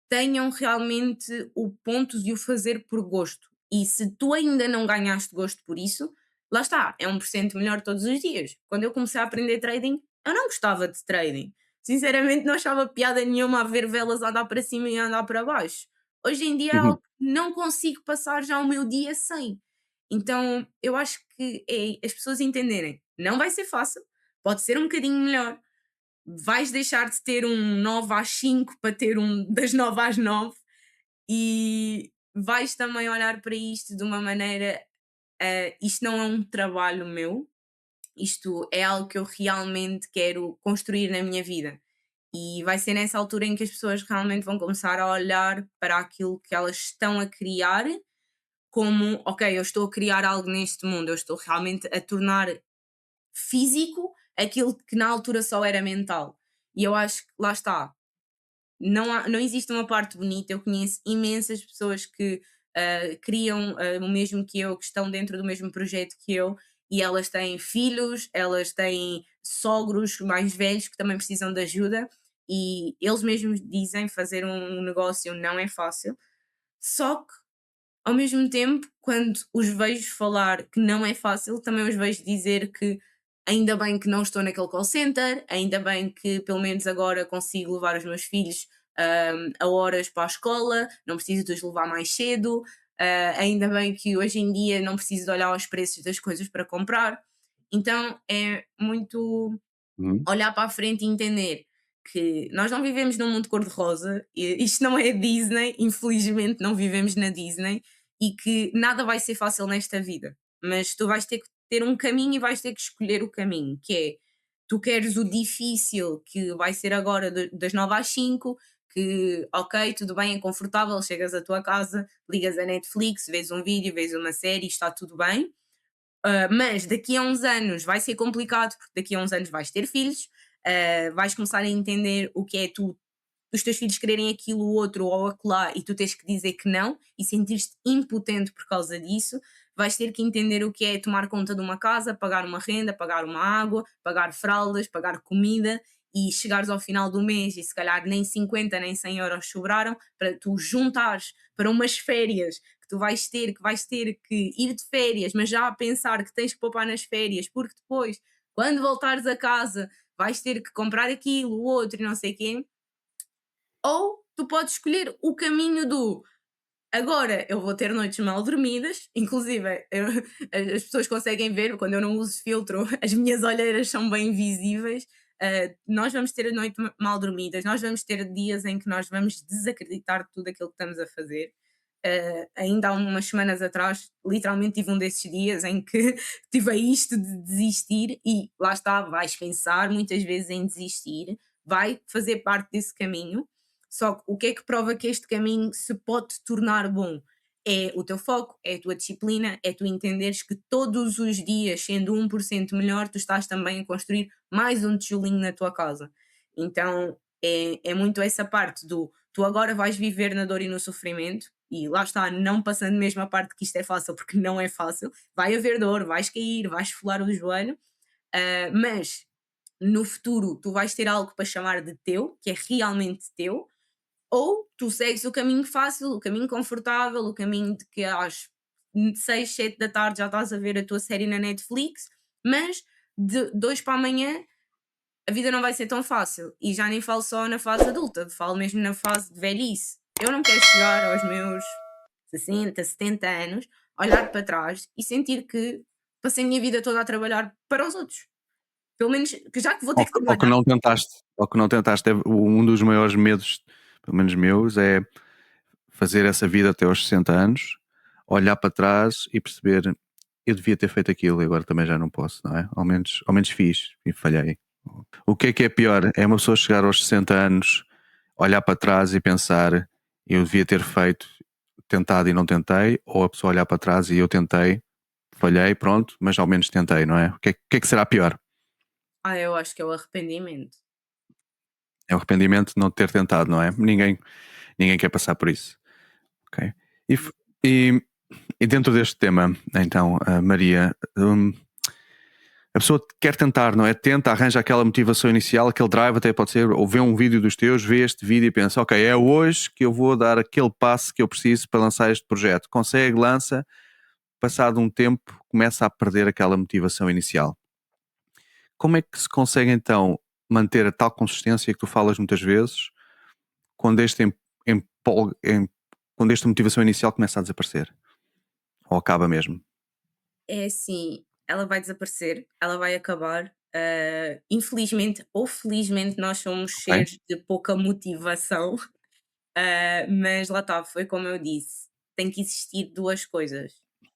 tenham realmente o ponto de o fazer por gosto. E se tu ainda não ganhaste gosto por isso, lá está, é 1% melhor todos os dias. Quando eu comecei a aprender trading, eu não gostava de trading. Sinceramente, não achava piada nenhuma a ver velas a andar para cima e a andar para baixo. Hoje em dia é algo Uhum. que não consigo passar já o meu dia sem. Então, eu acho que é as pessoas entenderem, não vai ser fácil, pode ser um bocadinho melhor, vais deixar de ter um 9 às 5 para ter um das 9 às 9 e vais também olhar para isto de uma maneira, isto não é um trabalho meu, isto é algo que eu realmente quero construir na minha vida. E vai ser nessa altura em que as pessoas realmente vão começar a olhar para aquilo que elas estão a criar como, ok, eu estou a criar algo neste mundo, eu estou realmente a tornar físico aquilo que na altura só era mental. E eu acho que lá está, não existe uma parte bonita. Eu conheço imensas pessoas que criam o mesmo que eu, que estão dentro do mesmo projeto que eu, e elas têm filhos, elas têm sogros mais velhos que também precisam de ajuda, e eles mesmos dizem fazer um negócio não é fácil. Só que ao mesmo tempo, quando os vejo falar que não é fácil, também os vejo dizer que ainda bem que não estou naquele call center, ainda bem que pelo menos agora consigo levar os meus filhos a horas para a escola, não preciso de os levar mais cedo, ainda bem que hoje em dia não preciso de olhar aos preços das coisas para comprar. Então é muito Uhum. olhar para a frente e entender que nós não vivemos num mundo cor-de-rosa, isto não é Disney, infelizmente não vivemos na Disney, e que nada vai ser fácil nesta vida, mas tu vais ter que ter um caminho e vais ter que escolher o caminho, que é, tu queres o difícil, que vai ser agora das 9 às 5, que ok, tudo bem, é confortável, chegas à tua casa, ligas a Netflix, vês um vídeo, vês uma série, está tudo bem, mas daqui a uns anos vai ser complicado, porque daqui a uns anos vais ter filhos, vais começar a entender o que é tu, os teus filhos quererem aquilo, o outro ou acolá, e tu tens que dizer que não e sentir-te impotente por causa disso. Vais ter que entender o que é tomar conta de uma casa, pagar uma renda, pagar uma água, pagar fraldas, pagar comida, e chegares ao final do mês e se calhar nem 50 nem 100 euros sobraram para tu juntares para umas férias que tu vais ter que ir de férias, mas já a pensar que tens que poupar nas férias, porque depois, quando voltares a casa, vais ter que comprar aquilo, o outro e não sei quê. Ou tu podes escolher o caminho do agora eu vou ter noites mal dormidas, inclusive as pessoas conseguem ver quando eu não uso filtro, as minhas olheiras são bem visíveis. Nós vamos ter a noite mal dormidas, nós vamos ter dias em que nós vamos desacreditar de tudo aquilo que estamos a fazer. Ainda há umas semanas atrás, literalmente tive um desses dias em que tive a isto de desistir, e lá está, vais pensar muitas vezes em desistir, vai fazer parte desse caminho. Só que o que é que prova que este caminho se pode tornar bom? é o teu foco, é a tua disciplina, é tu entenderes que todos os dias, sendo 1% melhor, tu estás também a construir mais um tijolinho na tua casa. Então é muito essa parte do tu agora vais viver na dor e no sofrimento, e lá está, não passando mesmo a parte que isto é fácil, porque não é fácil, vai haver dor, vais cair, vais esfolar o joelho, mas no futuro tu vais ter algo para chamar de teu, que é realmente teu, ou tu segues o caminho fácil, o caminho confortável, o caminho de que às 6, 7 da tarde já estás a ver a tua série na Netflix, mas de hoje para amanhã a vida não vai ser tão fácil. E já nem falo só na fase adulta, falo mesmo na fase de velhice. Eu não quero chegar aos meus 60, 70 anos, olhar para trás e sentir que passei a minha vida toda a trabalhar para os outros. Pelo menos que já que vou ter Ou que ou que trabalhar. não tentaste, ou que não tentaste. Um dos maiores medos, pelo menos meus, é fazer essa vida até aos 60 anos, olhar para trás e perceber eu devia ter feito aquilo e agora também já não posso, não é? Ao menos fiz e falhei. O que é pior? É uma pessoa chegar aos 60 anos, olhar para trás e pensar eu devia ter feito, tentado e não tentei, ou a pessoa olhar para trás e eu tentei, falhei, pronto, mas ao menos tentei, não é? O que é que será pior? Eu acho que é o arrependimento. É o arrependimento de não ter tentado, não é? Ninguém quer passar por isso. Ok? E, e, e dentro deste tema, então, Maria, a pessoa quer tentar, não é? Tenta, arranja aquela motivação inicial, aquele drive, até pode ser, ou vê um vídeo dos teus, vê este vídeo e pensa, ok, é hoje que eu vou dar aquele passo que eu preciso para lançar este projeto. Consegue, lança, passado um tempo, começa a perder aquela motivação inicial. Como é que se consegue então manter a tal consistência que tu falas muitas vezes quando quando esta motivação inicial começa a desaparecer? Ou acaba mesmo? É assim, ela vai desaparecer, ela vai acabar. Infelizmente ou felizmente, nós somos Ok? seres de pouca motivação. Mas lá está, foi como eu disse, tem que existir duas coisas.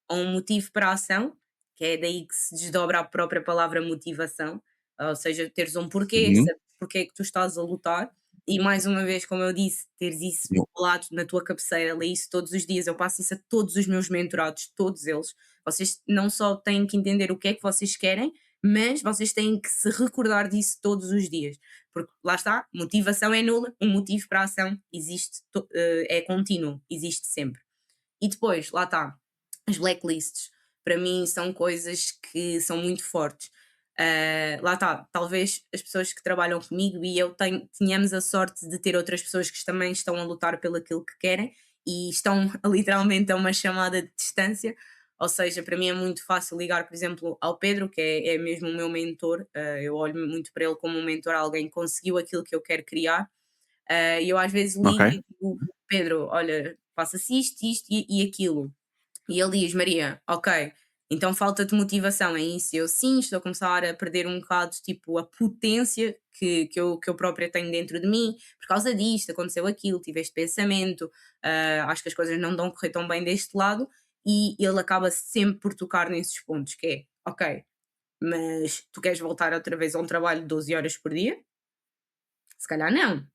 Ou um motivo para a ação, que é daí que se desdobra a própria palavra motivação, ou seja, teres um porquê, Uhum. saber porque é que tu estás a lutar, e mais uma vez, como eu disse, teres isso Eu- colado na tua cabeceira, lê isso todos os dias, eu passo isso a todos os meus mentorados, todos eles. Vocês não só têm que entender o que é que vocês querem, mas vocês têm que se recordar disso todos os dias. Porque lá está, motivação é nula, um motivo para a ação existe, é contínuo, existe sempre. E depois, lá está, as blacklists, para mim são coisas que são muito fortes. Lá está, talvez as pessoas que trabalham comigo e eu tenhamos a sorte de ter outras pessoas que também estão a lutar pelo aquilo que querem e estão literalmente a uma chamada de distância. Ou seja, para mim é muito fácil ligar, por exemplo, ao Pedro, que é mesmo o meu mentor. Eu olho muito para ele como um mentor, alguém que conseguiu aquilo que eu quero criar. E eu às vezes Ok? ligo e digo: Pedro, olha, faça-se isto e aquilo. E ele diz: Maria, ok, então falta-te motivação, é isso? E eu sim, estou a começar a perder um bocado tipo a potência que eu própria tenho dentro de mim, por causa disto, aconteceu aquilo, tive este pensamento, acho que as coisas não estão a correr tão bem deste lado, e ele acaba sempre por tocar nesses pontos, que é, ok, mas tu queres voltar outra vez a um trabalho de 12 horas por dia? Se calhar não.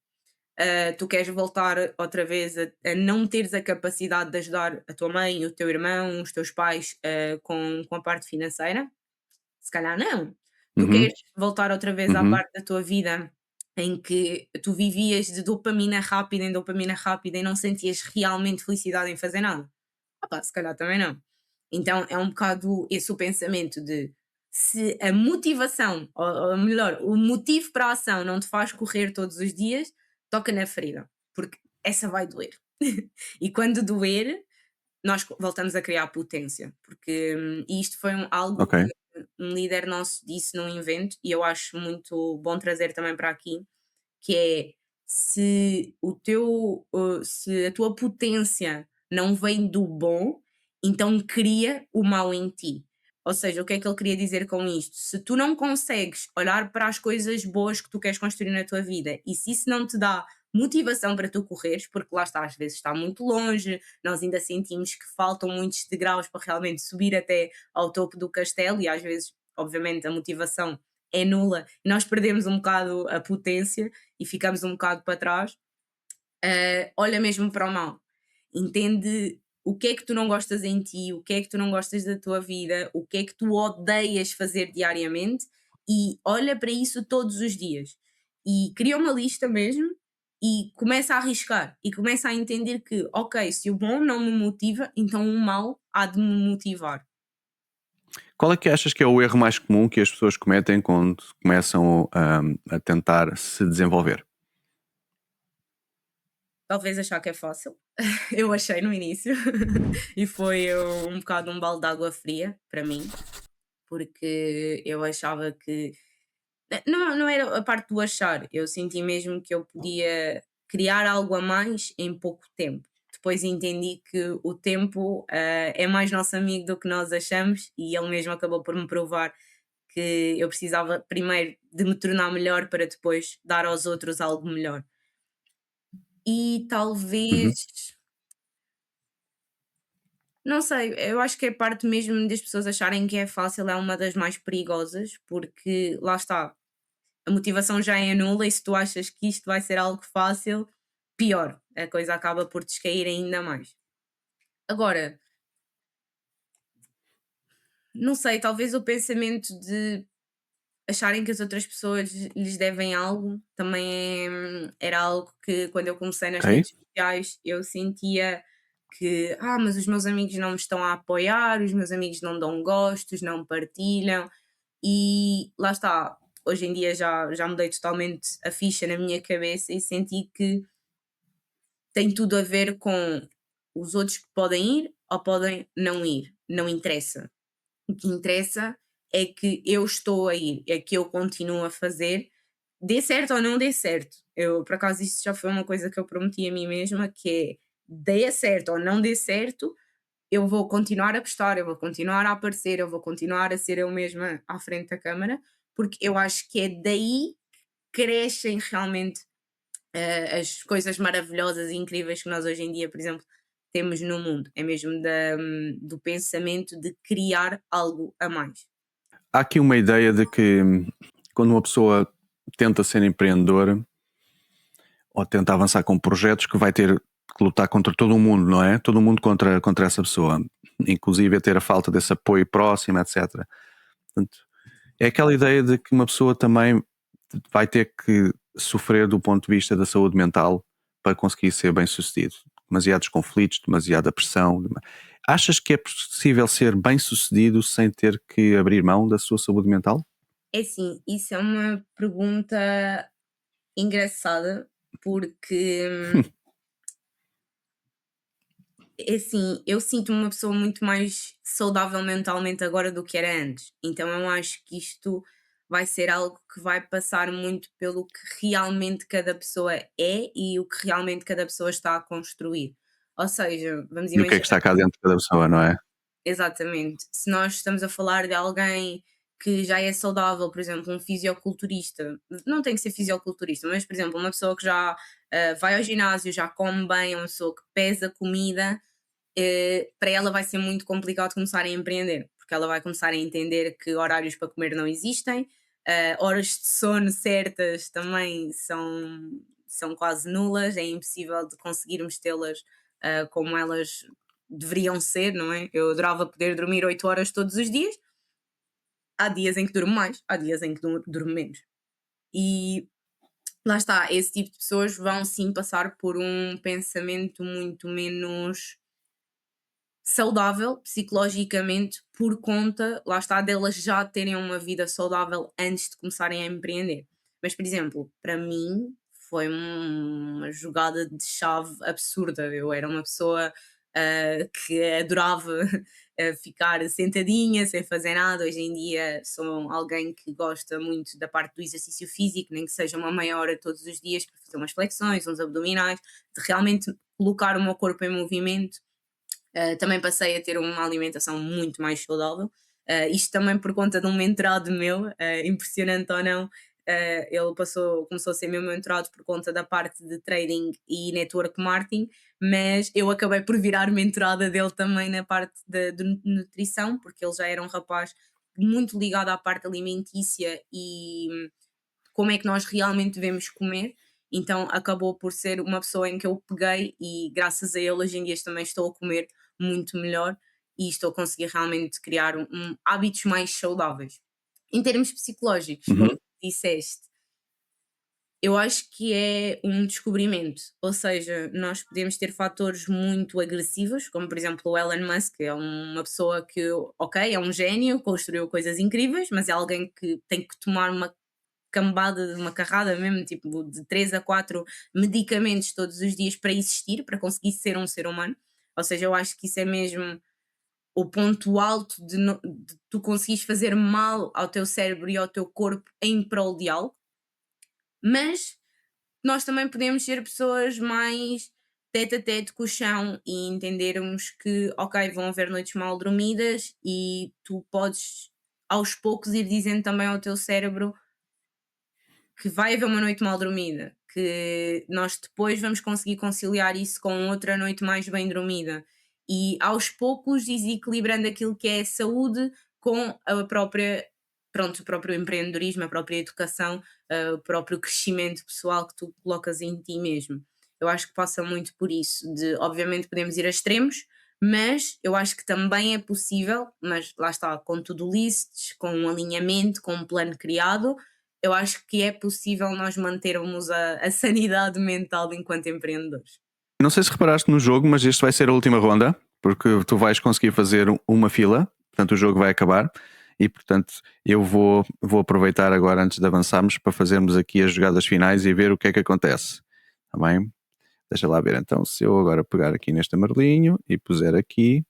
Tu queres voltar outra vez a não teres a capacidade de ajudar a tua mãe, o teu irmão, os teus pais com a parte financeira? Se calhar não. Tu Uhum. queres voltar outra vez à Uhum. parte da tua vida em que tu vivias de dopamina rápida em dopamina rápida e não sentias realmente felicidade em fazer nada? Opá, se calhar também não. Então é um bocado esse o pensamento de se a motivação, ou melhor, o motivo para a ação não te faz correr todos os dias, toca na ferida, porque essa vai doer. E quando doer, nós voltamos a criar potência, porque e isto foi algo Ok. que um líder nosso disse num evento e eu acho muito bom trazer também para aqui, que é se a tua potência não vem do bom, então cria o mal em ti. Ou seja, o que é que ele queria dizer com isto? Se tu não consegues olhar para as coisas boas que tu queres construir na tua vida e se isso não te dá motivação para tu correres, porque lá está, às vezes está muito longe, nós ainda sentimos que faltam muitos degraus para realmente subir até ao topo do castelo e às vezes, obviamente, a motivação é nula e nós perdemos um bocado a potência e ficamos um bocado para trás. Olha mesmo para o mal. Entende o que é que tu não gostas em ti, o que é que tu não gostas da tua vida, o que é que tu odeias fazer diariamente e olha para isso todos os dias. E cria uma lista mesmo e começa a arriscar e começa a entender que, ok, se o bom não me motiva, então o mau há de me motivar. Qual é que achas que é o erro mais comum que as pessoas cometem quando começam a tentar se desenvolver? Talvez achar que é fácil. Eu achei no início e foi um bocado um balde de água fria para mim, porque eu achava que não era a parte do achar, eu senti mesmo que eu podia criar algo a mais em pouco tempo. Depois entendi que o tempo, é mais nosso amigo do que nós achamos e ele mesmo acabou por me provar que eu precisava primeiro de me tornar melhor para depois dar aos outros algo melhor. E Uhum. talvez, não sei, eu acho que a parte mesmo das pessoas acharem que é fácil é uma das mais perigosas, porque lá está, a motivação já é nula e se tu achas que isto vai ser algo fácil, pior, a coisa acaba por descair ainda mais. Agora, não sei, talvez o pensamento de acharem que as outras pessoas lhes devem algo também era algo que quando eu comecei nas Ok. redes sociais eu sentia que, mas os meus amigos não me estão a apoiar, os meus amigos não dão gostos, não partilham, e lá está. Hoje em dia já mudei totalmente a ficha na minha cabeça e senti que tem tudo a ver com os outros que podem ir ou podem não ir, não interessa. O que interessa é que eu estou a ir, é que eu continuo a fazer, dê certo ou não dê certo. Eu, por acaso, isso já foi uma coisa que eu prometi a mim mesma, que é, dê certo ou não dê certo, eu vou continuar a postar, eu vou continuar a aparecer, eu vou continuar a ser eu mesma à frente da câmara, porque eu acho que é daí que crescem realmente as coisas maravilhosas e incríveis que nós hoje em dia, por exemplo, temos no mundo. É mesmo do pensamento de criar algo a mais. Há aqui uma ideia de que quando uma pessoa tenta ser empreendedora ou tenta avançar com projetos que vai ter que lutar contra todo o mundo, não é? Todo o mundo contra essa pessoa, inclusive a ter a falta desse apoio próximo, etc. Portanto, é aquela ideia de que uma pessoa também vai ter que sofrer do ponto de vista da saúde mental para conseguir ser bem sucedido. Demasiados conflitos, demasiada pressão. Achas que é possível ser bem sucedido sem ter que abrir mão da sua saúde mental? É assim, isso é uma pergunta engraçada, porque é assim, eu sinto-me uma pessoa muito mais saudável mentalmente agora do que era antes. Então eu acho que isto vai ser algo que vai passar muito pelo que realmente cada pessoa é e o que realmente cada pessoa está a construir. Ou seja, vamos E o que é que imaginar. está cá dentro de cada pessoa, não é? Exatamente. Se nós estamos a falar de alguém que já é saudável, por exemplo, um fisioculturista, não tem que ser fisioculturista, mas, por exemplo, uma pessoa que já vai ao ginásio, já come bem, é uma pessoa que pesa comida, para ela vai ser muito complicado começar a empreender, porque ela vai começar a entender que horários para comer não existem, horas de sono certas também são quase nulas, é impossível de conseguirmos tê-las como elas deveriam ser, não é? Eu adorava poder dormir 8 horas todos os dias, há dias em que durmo mais, há dias em que durmo menos. E lá está, esse tipo de pessoas vão sim passar por um pensamento muito menos saudável psicologicamente por conta, lá está, delas já terem uma vida saudável antes de começarem a empreender. Mas, por exemplo, para mim foi uma jogada de chave absurda. Eu era uma pessoa que adorava ficar sentadinha sem fazer nada. Hoje em dia sou alguém que gosta muito da parte do exercício físico, nem que seja uma meia hora todos os dias para fazer umas flexões, uns abdominais, de realmente colocar o meu corpo em movimento. Também passei a ter uma alimentação muito mais saudável. Isto também por conta de um mentorado meu, impressionante ou não, ele começou a ser meu mentorado por conta da parte de trading e network marketing, mas eu acabei por virar mentorada dele também na parte de nutrição, porque ele já era um rapaz muito ligado à parte alimentícia e como é que nós realmente devemos comer. Então acabou por ser uma pessoa em que eu peguei e graças a ele hoje em dia também estou a comer muito melhor e estou a conseguir realmente criar hábitos mais saudáveis. Em termos psicológicos, como Uhum. disseste, eu acho que é um descobrimento, ou seja, nós podemos ter fatores muito agressivos, como por exemplo o Elon Musk, é uma pessoa que, ok, é um gênio, construiu coisas incríveis, mas é alguém que tem que tomar uma cambada de uma carrada mesmo, tipo de 3 a 4 medicamentos todos os dias para existir, para conseguir ser um ser humano. Ou seja, eu acho que isso é mesmo o ponto alto de tu conseguires fazer mal ao teu cérebro e ao teu corpo em prol de algo, mas nós também podemos ser pessoas mais tete a tete com o chão e entendermos que, ok, vão haver noites mal dormidas e tu podes aos poucos ir dizendo também ao teu cérebro que vai haver uma noite mal dormida, que nós depois vamos conseguir conciliar isso com outra noite mais bem dormida. E aos poucos desequilibrando aquilo que é a saúde com a própria, pronto, o próprio empreendedorismo, a própria educação, o próprio crescimento pessoal que tu colocas em ti mesmo. Eu acho que passa muito por isso, de obviamente podemos ir a extremos, mas eu acho que também é possível, mas lá está, com to-do lists, com um alinhamento, com um plano criado, eu acho que é possível nós mantermos a sanidade mental enquanto empreendedores. Não sei se reparaste no jogo, mas este vai ser a última ronda, porque tu vais conseguir fazer uma fila, portanto o jogo vai acabar e portanto eu vou aproveitar agora antes de avançarmos para fazermos aqui as jogadas finais e ver o que é que acontece. Está bem? Deixa lá ver então, se eu agora pegar aqui neste amarelinho e puser aqui,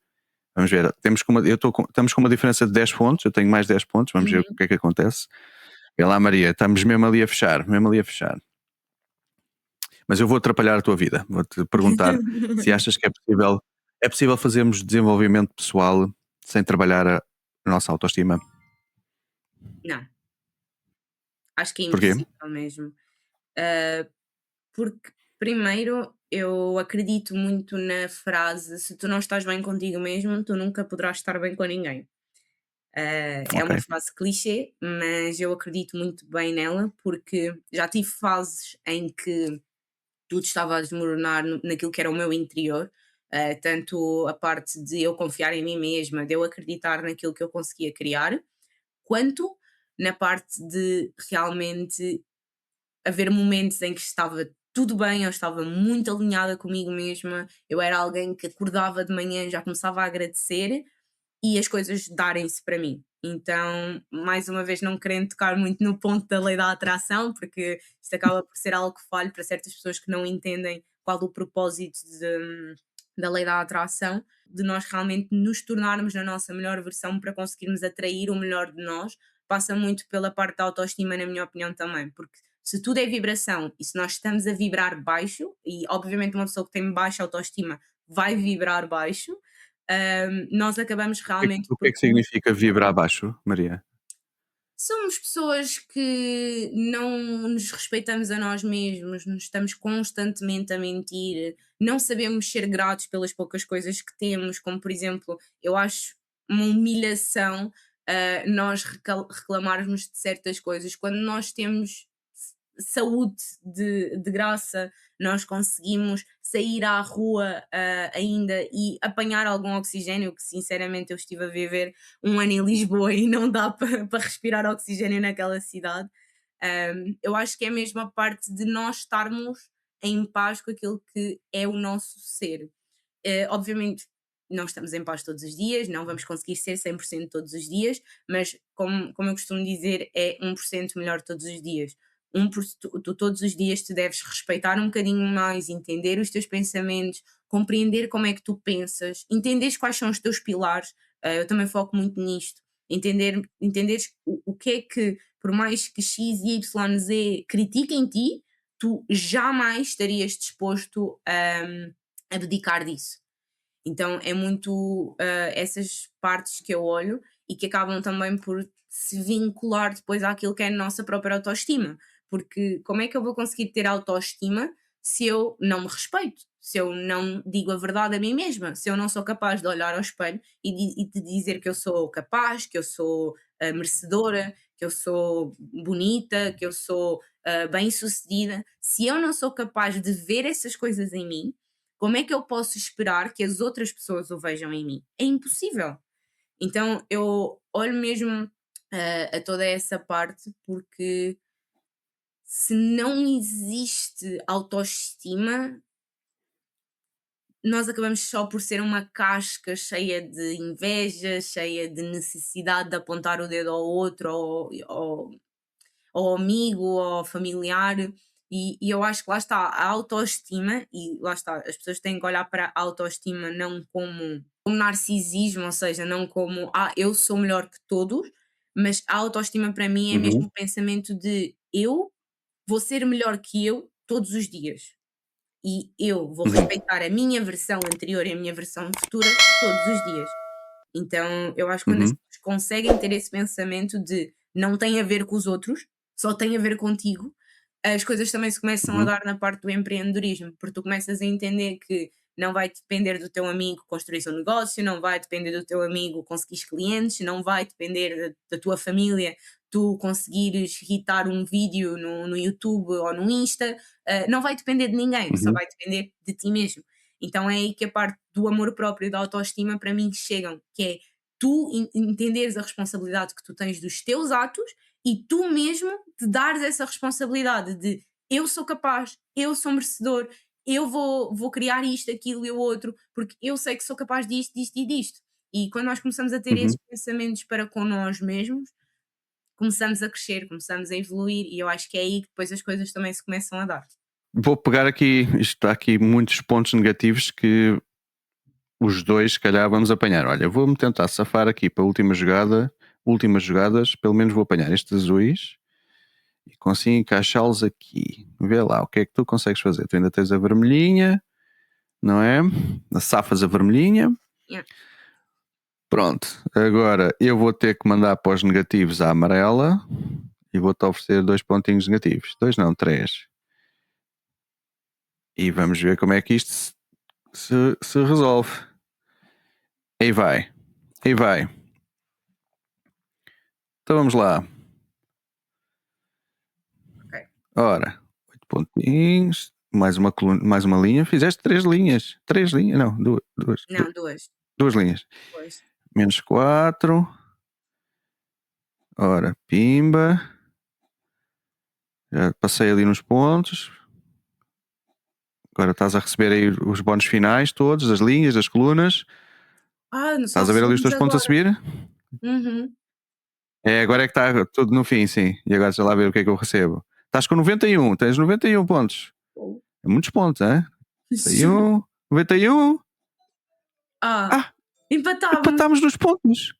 vamos ver, estamos com uma diferença de 10 pontos, eu tenho mais 10 pontos, vamos ver o Uhum. que é que acontece. Vê lá Maria, estamos mesmo ali a fechar, mesmo ali a fechar. Mas eu vou atrapalhar a tua vida. Vou-te perguntar se achas que é possível fazermos desenvolvimento pessoal sem trabalhar a nossa autoestima. Não, acho que é Porquê? impossível mesmo. Ah, porque, primeiro, eu acredito muito na frase: se tu não estás bem contigo mesmo, tu nunca poderás estar bem com ninguém. É Ok. uma frase clichê, mas eu acredito muito bem nela, porque já tive fases em que tudo estava a desmoronar naquilo que era o meu interior, tanto a parte de eu confiar em mim mesma, de eu acreditar naquilo que eu conseguia criar, quanto na parte de realmente haver momentos em que estava tudo bem, eu estava muito alinhada comigo mesma, eu era alguém que acordava de manhã e já começava a agradecer e as coisas darem-se para mim. Então, mais uma vez, não querendo tocar muito no ponto da lei da atração, porque isto acaba por ser algo falho para certas pessoas que não entendem qual o propósito da lei da atração, de nós realmente nos tornarmos na nossa melhor versão para conseguirmos atrair o melhor de nós, passa muito pela parte da autoestima, na minha opinião também, porque se tudo é vibração e se nós estamos a vibrar baixo, e obviamente uma pessoa que tem baixa autoestima vai vibrar baixo, nós acabamos realmente O que por é que significa vibrar abaixo, Maria? somos pessoas que não nos respeitamos a nós mesmos, nos estamos constantemente a mentir, não sabemos ser gratos pelas poucas coisas que temos, como por exemplo, eu acho uma humilhação, nós reclamarmos de certas coisas quando nós temos saúde de graça, nós conseguimos sair à rua ainda e apanhar algum oxigênio, que sinceramente eu estive a viver um ano em Lisboa e não dá para respirar oxigênio naquela cidade. Eu acho que é mesmo a parte de nós estarmos em paz com aquilo que é o nosso ser. Obviamente, não estamos em paz todos os dias, não vamos conseguir ser 100% todos os dias, mas como eu costumo dizer, é 1% melhor todos os dias. Tu todos os dias te deves respeitar um bocadinho mais, entender os teus pensamentos, compreender como é que tu pensas, entenderes quais são os teus pilares. Eu também foco muito nisto. Entenderes o que é que, por mais que X, Y, Z critiquem em ti, tu jamais estarias disposto a abdicar disso. Então é muito essas partes que eu olho e que acabam também por se vincular depois àquilo que é a nossa própria autoestima. Porque como é que eu vou conseguir ter autoestima se eu não me respeito? Se eu não digo a verdade a mim mesma? Se eu não sou capaz de olhar ao espelho e de dizer que eu sou capaz, que eu sou merecedora, que eu sou bonita, que eu sou bem-sucedida, se eu não sou capaz de ver essas coisas em mim, como é que eu posso esperar que as outras pessoas o vejam em mim? É impossível. Então eu olho mesmo a toda essa parte porque se não existe autoestima, nós acabamos só por ser uma casca cheia de inveja, cheia de necessidade de apontar o dedo ao outro, ao amigo, ou ao familiar. E eu acho que lá está a autoestima, e lá está, as pessoas têm que olhar para a autoestima não como narcisismo, ou seja, não como eu sou melhor que todos, mas a autoestima para mim é mesmo Uhum, o pensamento de eu vou ser melhor que eu todos os dias. E eu vou uhum, respeitar a minha versão anterior e a minha versão futura todos os dias. Então, eu acho que quando as uhum, pessoas conseguem ter esse pensamento de não tem a ver com os outros, só tem a ver contigo, as coisas também se começam a uhum, dar na parte do empreendedorismo, porque tu começas a entender que não vai depender do teu amigo construir seu negócio, não vai depender do teu amigo conseguir clientes, não vai depender da tua família tu conseguires hitar um vídeo no YouTube ou no Insta, não vai depender de ninguém, só uhum, vai depender de ti mesmo. Então é aí que a parte do amor próprio e da autoestima para mim chegam, que é tu entenderes a responsabilidade que tu tens dos teus atos e tu mesmo te dares essa responsabilidade de eu sou capaz, eu sou merecedor, eu vou criar isto, aquilo e o outro, porque eu sei que sou capaz disto, disto e disto. E quando nós começamos a ter uhum. esses pensamentos para com nós mesmos, começamos a crescer, começamos a evoluir e eu acho que é aí que depois as coisas também se começam a dar. Vou pegar aqui, isto está aqui muitos pontos negativos que os dois, se calhar, vamos apanhar. Olha, vou-me tentar safar aqui para a última jogada, últimas jogadas, pelo menos vou apanhar estes azuis e consigo encaixá-los aqui. Vê lá, o que é que tu consegues fazer? Tu ainda tens a vermelhinha, não é? Safas a vermelhinha. Yeah. Pronto, agora eu vou ter que mandar para os negativos a amarela e vou-te oferecer 2 pontinhos negativos. 2 não, 3. E vamos ver como é que isto se resolve. Aí vai, aí vai. Então vamos lá. Ok. Ora, 8 pontinhos, mais uma, coluna, mais uma linha. Fizeste 3 linhas. 3 linhas, não, Não, duas. duas linhas. Duas. Menos 4. Ora, pimba. Já passei ali nos pontos. Agora estás a receber aí os bónus finais todos, das linhas, das colunas. Só Estás a ver ali os recebemos teus pontos a agora. subir? Uhum. É, agora é que está tudo no fim, sim. E agora deixa lá ver o que é que eu recebo. Estás com 91, tens 91 pontos. Oh. É muitos pontos, hein? 91, 91. Ah, Ah, empatámos. empatámos nos pontos.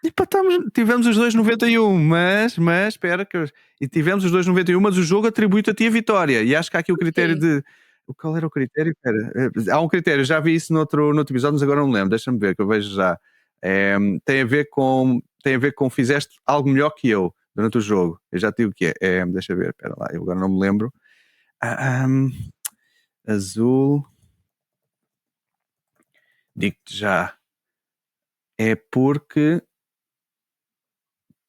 Empatámos, tivemos os dois 91, mas espera e tivemos os dois 91, mas o jogo atribui-te a ti a vitória. E acho que há aqui o critério Porquê? de. Qual era o critério? Há um critério, já vi isso noutro episódio, mas agora não me lembro. Deixa-me ver, que eu vejo já. Tem a ver com fizeste algo melhor que eu durante o jogo. Eu já te digo o que é. Deixa ver, espera lá, eu agora não me lembro. Azul. Digo-te já. É porque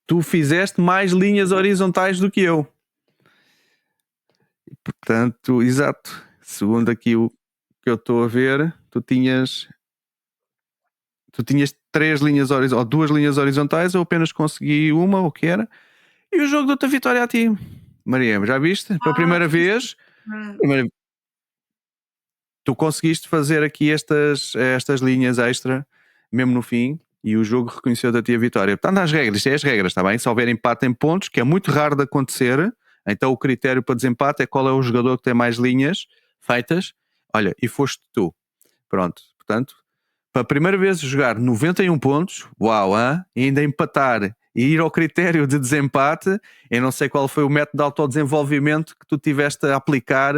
tu fizeste mais linhas horizontais do que eu. Portanto, exato. Segundo aqui o que eu estou a ver, tu tinhas 3 linhas horizontais, ou 2 linhas horizontais, eu apenas consegui uma, o que era, e o jogo deu-te a vitória a ti. Maria, já viste? Pela primeira Foi isso. vez, tu conseguiste fazer aqui estas linhas extra, mesmo no fim, e o jogo reconheceu-te a ti a vitória. Portanto, as regras, isto é as regras, está bem? Se houver empate em pontos, que é muito raro de acontecer, então o critério para desempate é qual é o jogador que tem mais linhas feitas. Olha, e foste tu. Pronto, portanto, para a primeira vez jogar 91 pontos, uau, hein? E ainda empatar e ir ao critério de desempate, eu não sei qual foi o método de autodesenvolvimento que tu tiveste a aplicar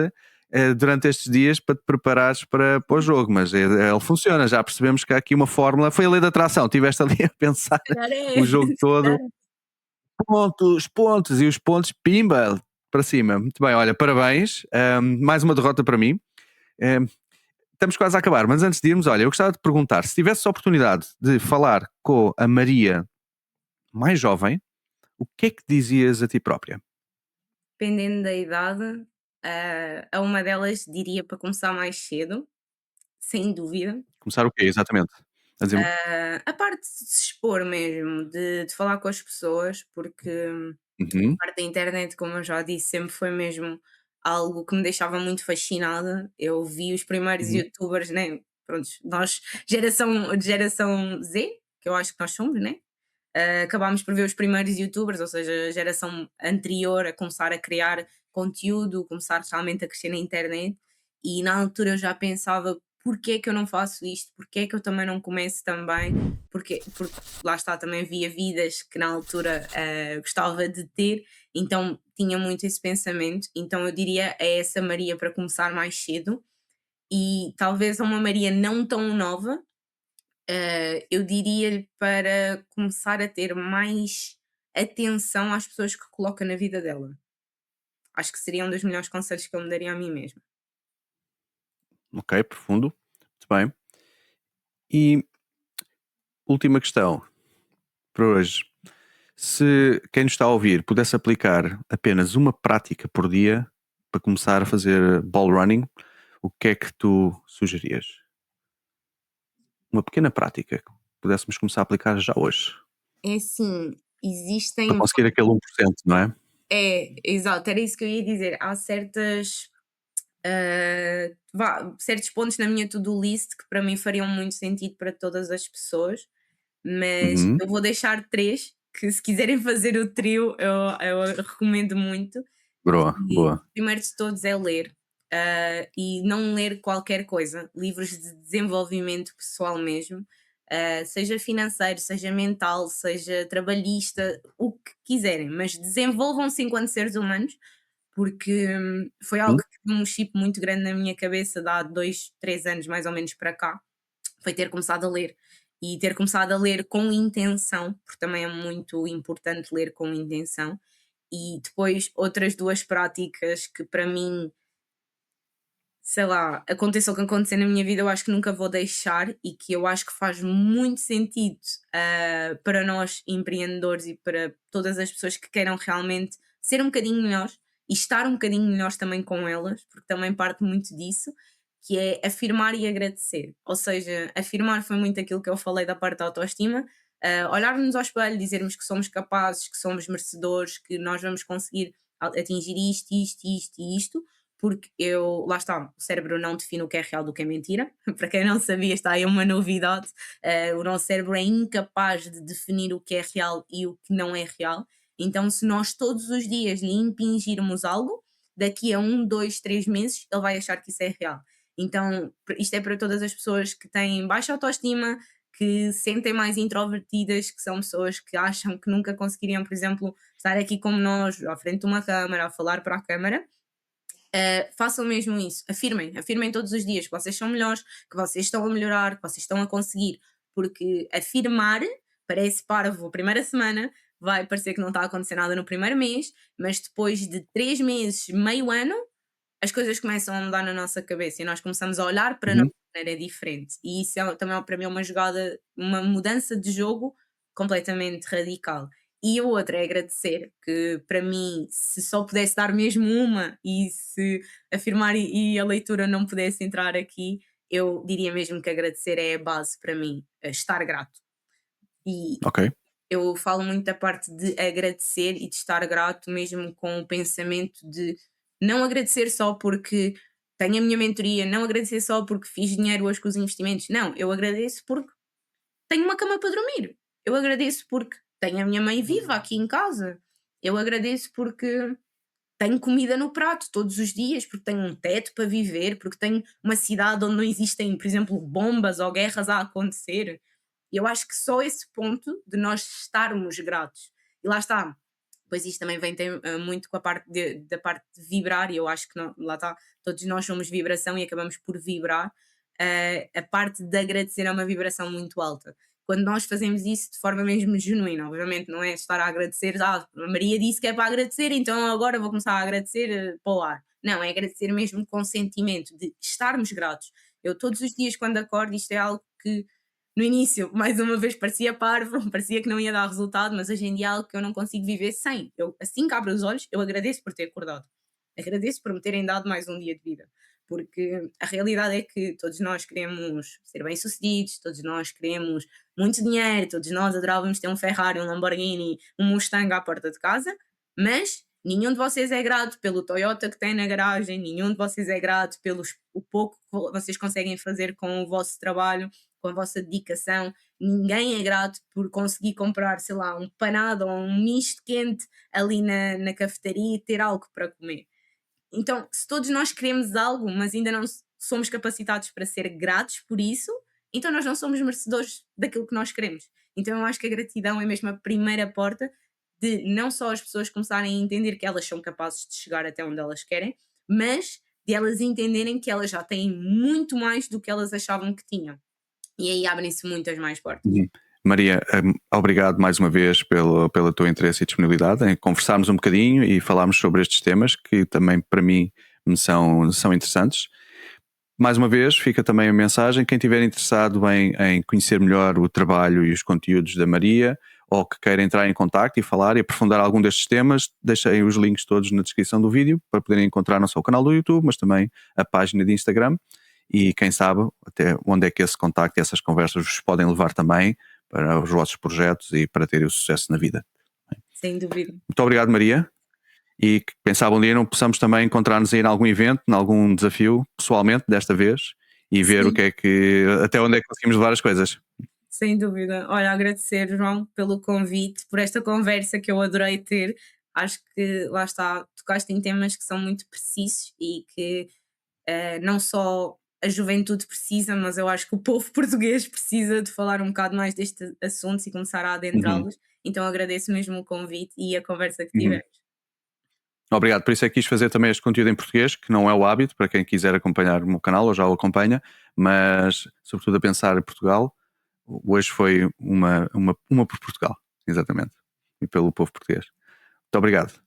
durante estes dias para te preparares para o jogo, mas ele funciona, já percebemos que há aqui uma fórmula, foi a lei da atração, estiveste ali a pensar Se calhar é. o jogo Se calhar todo, é. pontos, e os pontos, pimba, para cima. Muito bem, olha, parabéns, mais uma derrota para mim. Estamos quase a acabar, mas antes de irmos, olha, eu gostava de perguntar, se tivesse a oportunidade de falar com a Maria mais jovem, o que é que dizias a ti própria? Dependendo da idade, A uma delas diria para começar mais cedo, sem dúvida. Começar o quê, exatamente? A dizer A parte de se expor mesmo, de falar com as pessoas, porque uhum, a parte da internet, como eu já disse, sempre foi mesmo algo que me deixava muito fascinada. Eu vi os primeiros uhum, youtubers, né? Prontos, nós, geração Z, que eu acho que nós somos, né? Acabámos por ver os primeiros youtubers, ou seja, a geração anterior a começar a criar conteúdo, começar realmente a crescer na internet, e na altura eu já pensava porque é que eu não faço isto, porque é que eu também não começo também, porque lá está, também via vidas que na altura gostava de ter, então tinha muito esse pensamento, então eu diria é essa Maria para começar mais cedo, e talvez a uma Maria não tão nova, eu diria-lhe para começar a ter mais atenção às pessoas que coloca na vida dela. Acho que seria um dos melhores conselhos que eu me daria a mim mesma. ok, profundo, muito bem. E última questão para hoje. Se quem nos está a ouvir pudesse aplicar apenas uma prática por dia para começar a fazer ball running, o que é que tu sugerias? Uma pequena prática que pudéssemos começar a aplicar já hoje, É assim, para existem. conseguir aquele 1%, não é? É, exato, era isso que eu ia dizer. Há certos pontos na minha to-do list que para mim fariam muito sentido para todas as pessoas, mas Uhum, eu vou deixar três que se quiserem fazer o trio eu recomendo muito. boa, E o boa. primeiro de todos é ler, e não ler qualquer coisa, livros de desenvolvimento pessoal mesmo, seja financeiro, seja mental, seja trabalhista, o que quiserem, mas desenvolvam-se enquanto seres humanos, porque foi algo Hum, que deu um chip muito grande na minha cabeça de há 2, 3 anos mais ou menos para cá, foi ter começado a ler. E ter começado a ler com intenção, porque também é muito importante ler com intenção, e depois outras 2 práticas que para mim, sei lá, aconteça o que acontecer na minha vida, eu acho que nunca vou deixar e que eu acho que faz muito sentido, para nós empreendedores e para todas as pessoas que queiram realmente ser um bocadinho melhores e estar um bocadinho melhores também com elas, porque também parte muito disso, que é afirmar e agradecer. Ou seja, afirmar foi muito aquilo que eu falei da parte da autoestima, olharmos ao espelho, dizermos que somos capazes, que somos merecedores, que nós vamos conseguir atingir isto e isto, porque lá está, o cérebro não define o que é real do que é mentira. Para quem não sabia, está aí uma novidade. O nosso cérebro é incapaz de definir o que é real e o que não é real. Então, se nós todos os dias lhe impingirmos algo, daqui a 1, 2, 3 meses, ele vai achar que isso é real. Então, isto é para todas as pessoas que têm baixa autoestima, que se sentem mais introvertidas, que são pessoas que acham que nunca conseguiriam, por exemplo, estar aqui como nós, à frente de uma câmara, a falar para a câmara. Façam mesmo isso, afirmem todos os dias que vocês são melhores, que vocês estão a melhorar, que vocês estão a conseguir, porque afirmar parece parvo a primeira semana, vai parecer que não está a acontecer nada no primeiro mês, mas depois de 3 meses, meio ano, as coisas começam a mudar na nossa cabeça e nós começamos a olhar para nós uhum, de maneira diferente. E isso também para mim é uma jogada, uma mudança de jogo completamente radical. E a outra é agradecer, que para mim, se só pudesse dar mesmo uma e se afirmar e a leitura não pudesse entrar aqui, eu diria mesmo que agradecer é a base para mim, estar grato. E ok. eu falo muito da parte de agradecer e de estar grato mesmo com o pensamento de não agradecer só porque tenho a minha mentoria, não agradecer só porque fiz dinheiro hoje com os investimentos. Não, eu agradeço porque tenho uma cama para dormir. Eu agradeço porque tenho a minha mãe viva aqui em casa. Eu agradeço porque tenho comida no prato todos os dias, porque tenho um teto para viver, porque tenho uma cidade onde não existem, por exemplo, bombas ou guerras a acontecer. E eu acho que só esse ponto de nós estarmos gratos. E lá está. Pois isto também vem muito com a parte da parte de vibrar, e eu acho que lá está, todos nós somos vibração e acabamos por vibrar. A parte de agradecer é uma vibração muito alta. Quando nós fazemos isso de forma mesmo genuína, obviamente não é estar a agradecer, a Maria disse que é para agradecer, então agora vou começar a agradecer para o ar. Não, é agradecer mesmo com sentimento, de estarmos gratos. Eu todos os dias quando acordo, isto é algo que no início, mais uma vez, parecia parvo, parecia que não ia dar resultado, mas hoje em dia é algo que eu não consigo viver sem. Eu, assim que abro os olhos, eu agradeço por ter acordado. Agradeço por me terem dado mais um dia de vida, porque a realidade é que todos nós queremos ser bem-sucedidos, todos nós queremos muito dinheiro, todos nós adorávamos ter um Ferrari, um Lamborghini, um Mustang à porta de casa, mas nenhum de vocês é grato pelo Toyota que tem na garagem, nenhum de vocês é grato pelo o pouco que vocês conseguem fazer com o vosso trabalho, com a vossa dedicação. Ninguém é grato por conseguir comprar, sei lá, um panado ou um misto quente ali na cafetaria e ter algo para comer. Então, se todos nós queremos algo, mas ainda não somos capacitados para ser gratos por isso, então nós não somos merecedores daquilo que nós queremos. Então, eu acho que a gratidão é mesmo a primeira porta de não só as pessoas começarem a entender que elas são capazes de chegar até onde elas querem, mas de elas entenderem que elas já têm muito mais do que elas achavam que tinham. E aí abrem-se muitas mais portas. Uhum. Maria, obrigado mais uma vez pelo teu interesse e disponibilidade em conversarmos um bocadinho e falarmos sobre estes temas que também para mim são interessantes. Mais uma vez, fica também a mensagem: quem estiver interessado em conhecer melhor o trabalho e os conteúdos da Maria, ou que queira entrar em contacto e falar e aprofundar algum destes temas, deixei os links todos na descrição do vídeo para poderem encontrar não só o canal do YouTube, mas também a página de Instagram. E quem sabe até onde é que esse contacto e essas conversas vos podem levar também para os vossos projetos e para terem o sucesso na vida. Sem dúvida. Muito obrigado, Maria. E que pensava um dia não possamos também encontrar-nos aí em algum evento, em algum desafio, pessoalmente, desta vez, e ver Sim. o que é que, até onde é que conseguimos levar as coisas. Sem dúvida. Olha, agradecer, João, pelo convite, por esta conversa que eu adorei ter. Acho que, lá está, tocaste em temas que são muito precisos e que não só a juventude precisa, mas eu acho que o povo português precisa de falar um bocado mais destes assuntos e começar a Uhum, adentrá-los. Então agradeço mesmo o convite e a conversa que uhum. tivemos. Obrigado, por isso é que quis fazer também este conteúdo em português, que não é o hábito, para quem quiser acompanhar o meu canal, ou já o acompanha, mas sobretudo a pensar em Portugal. Hoje foi uma por Portugal, exatamente, e pelo povo português. Muito obrigado.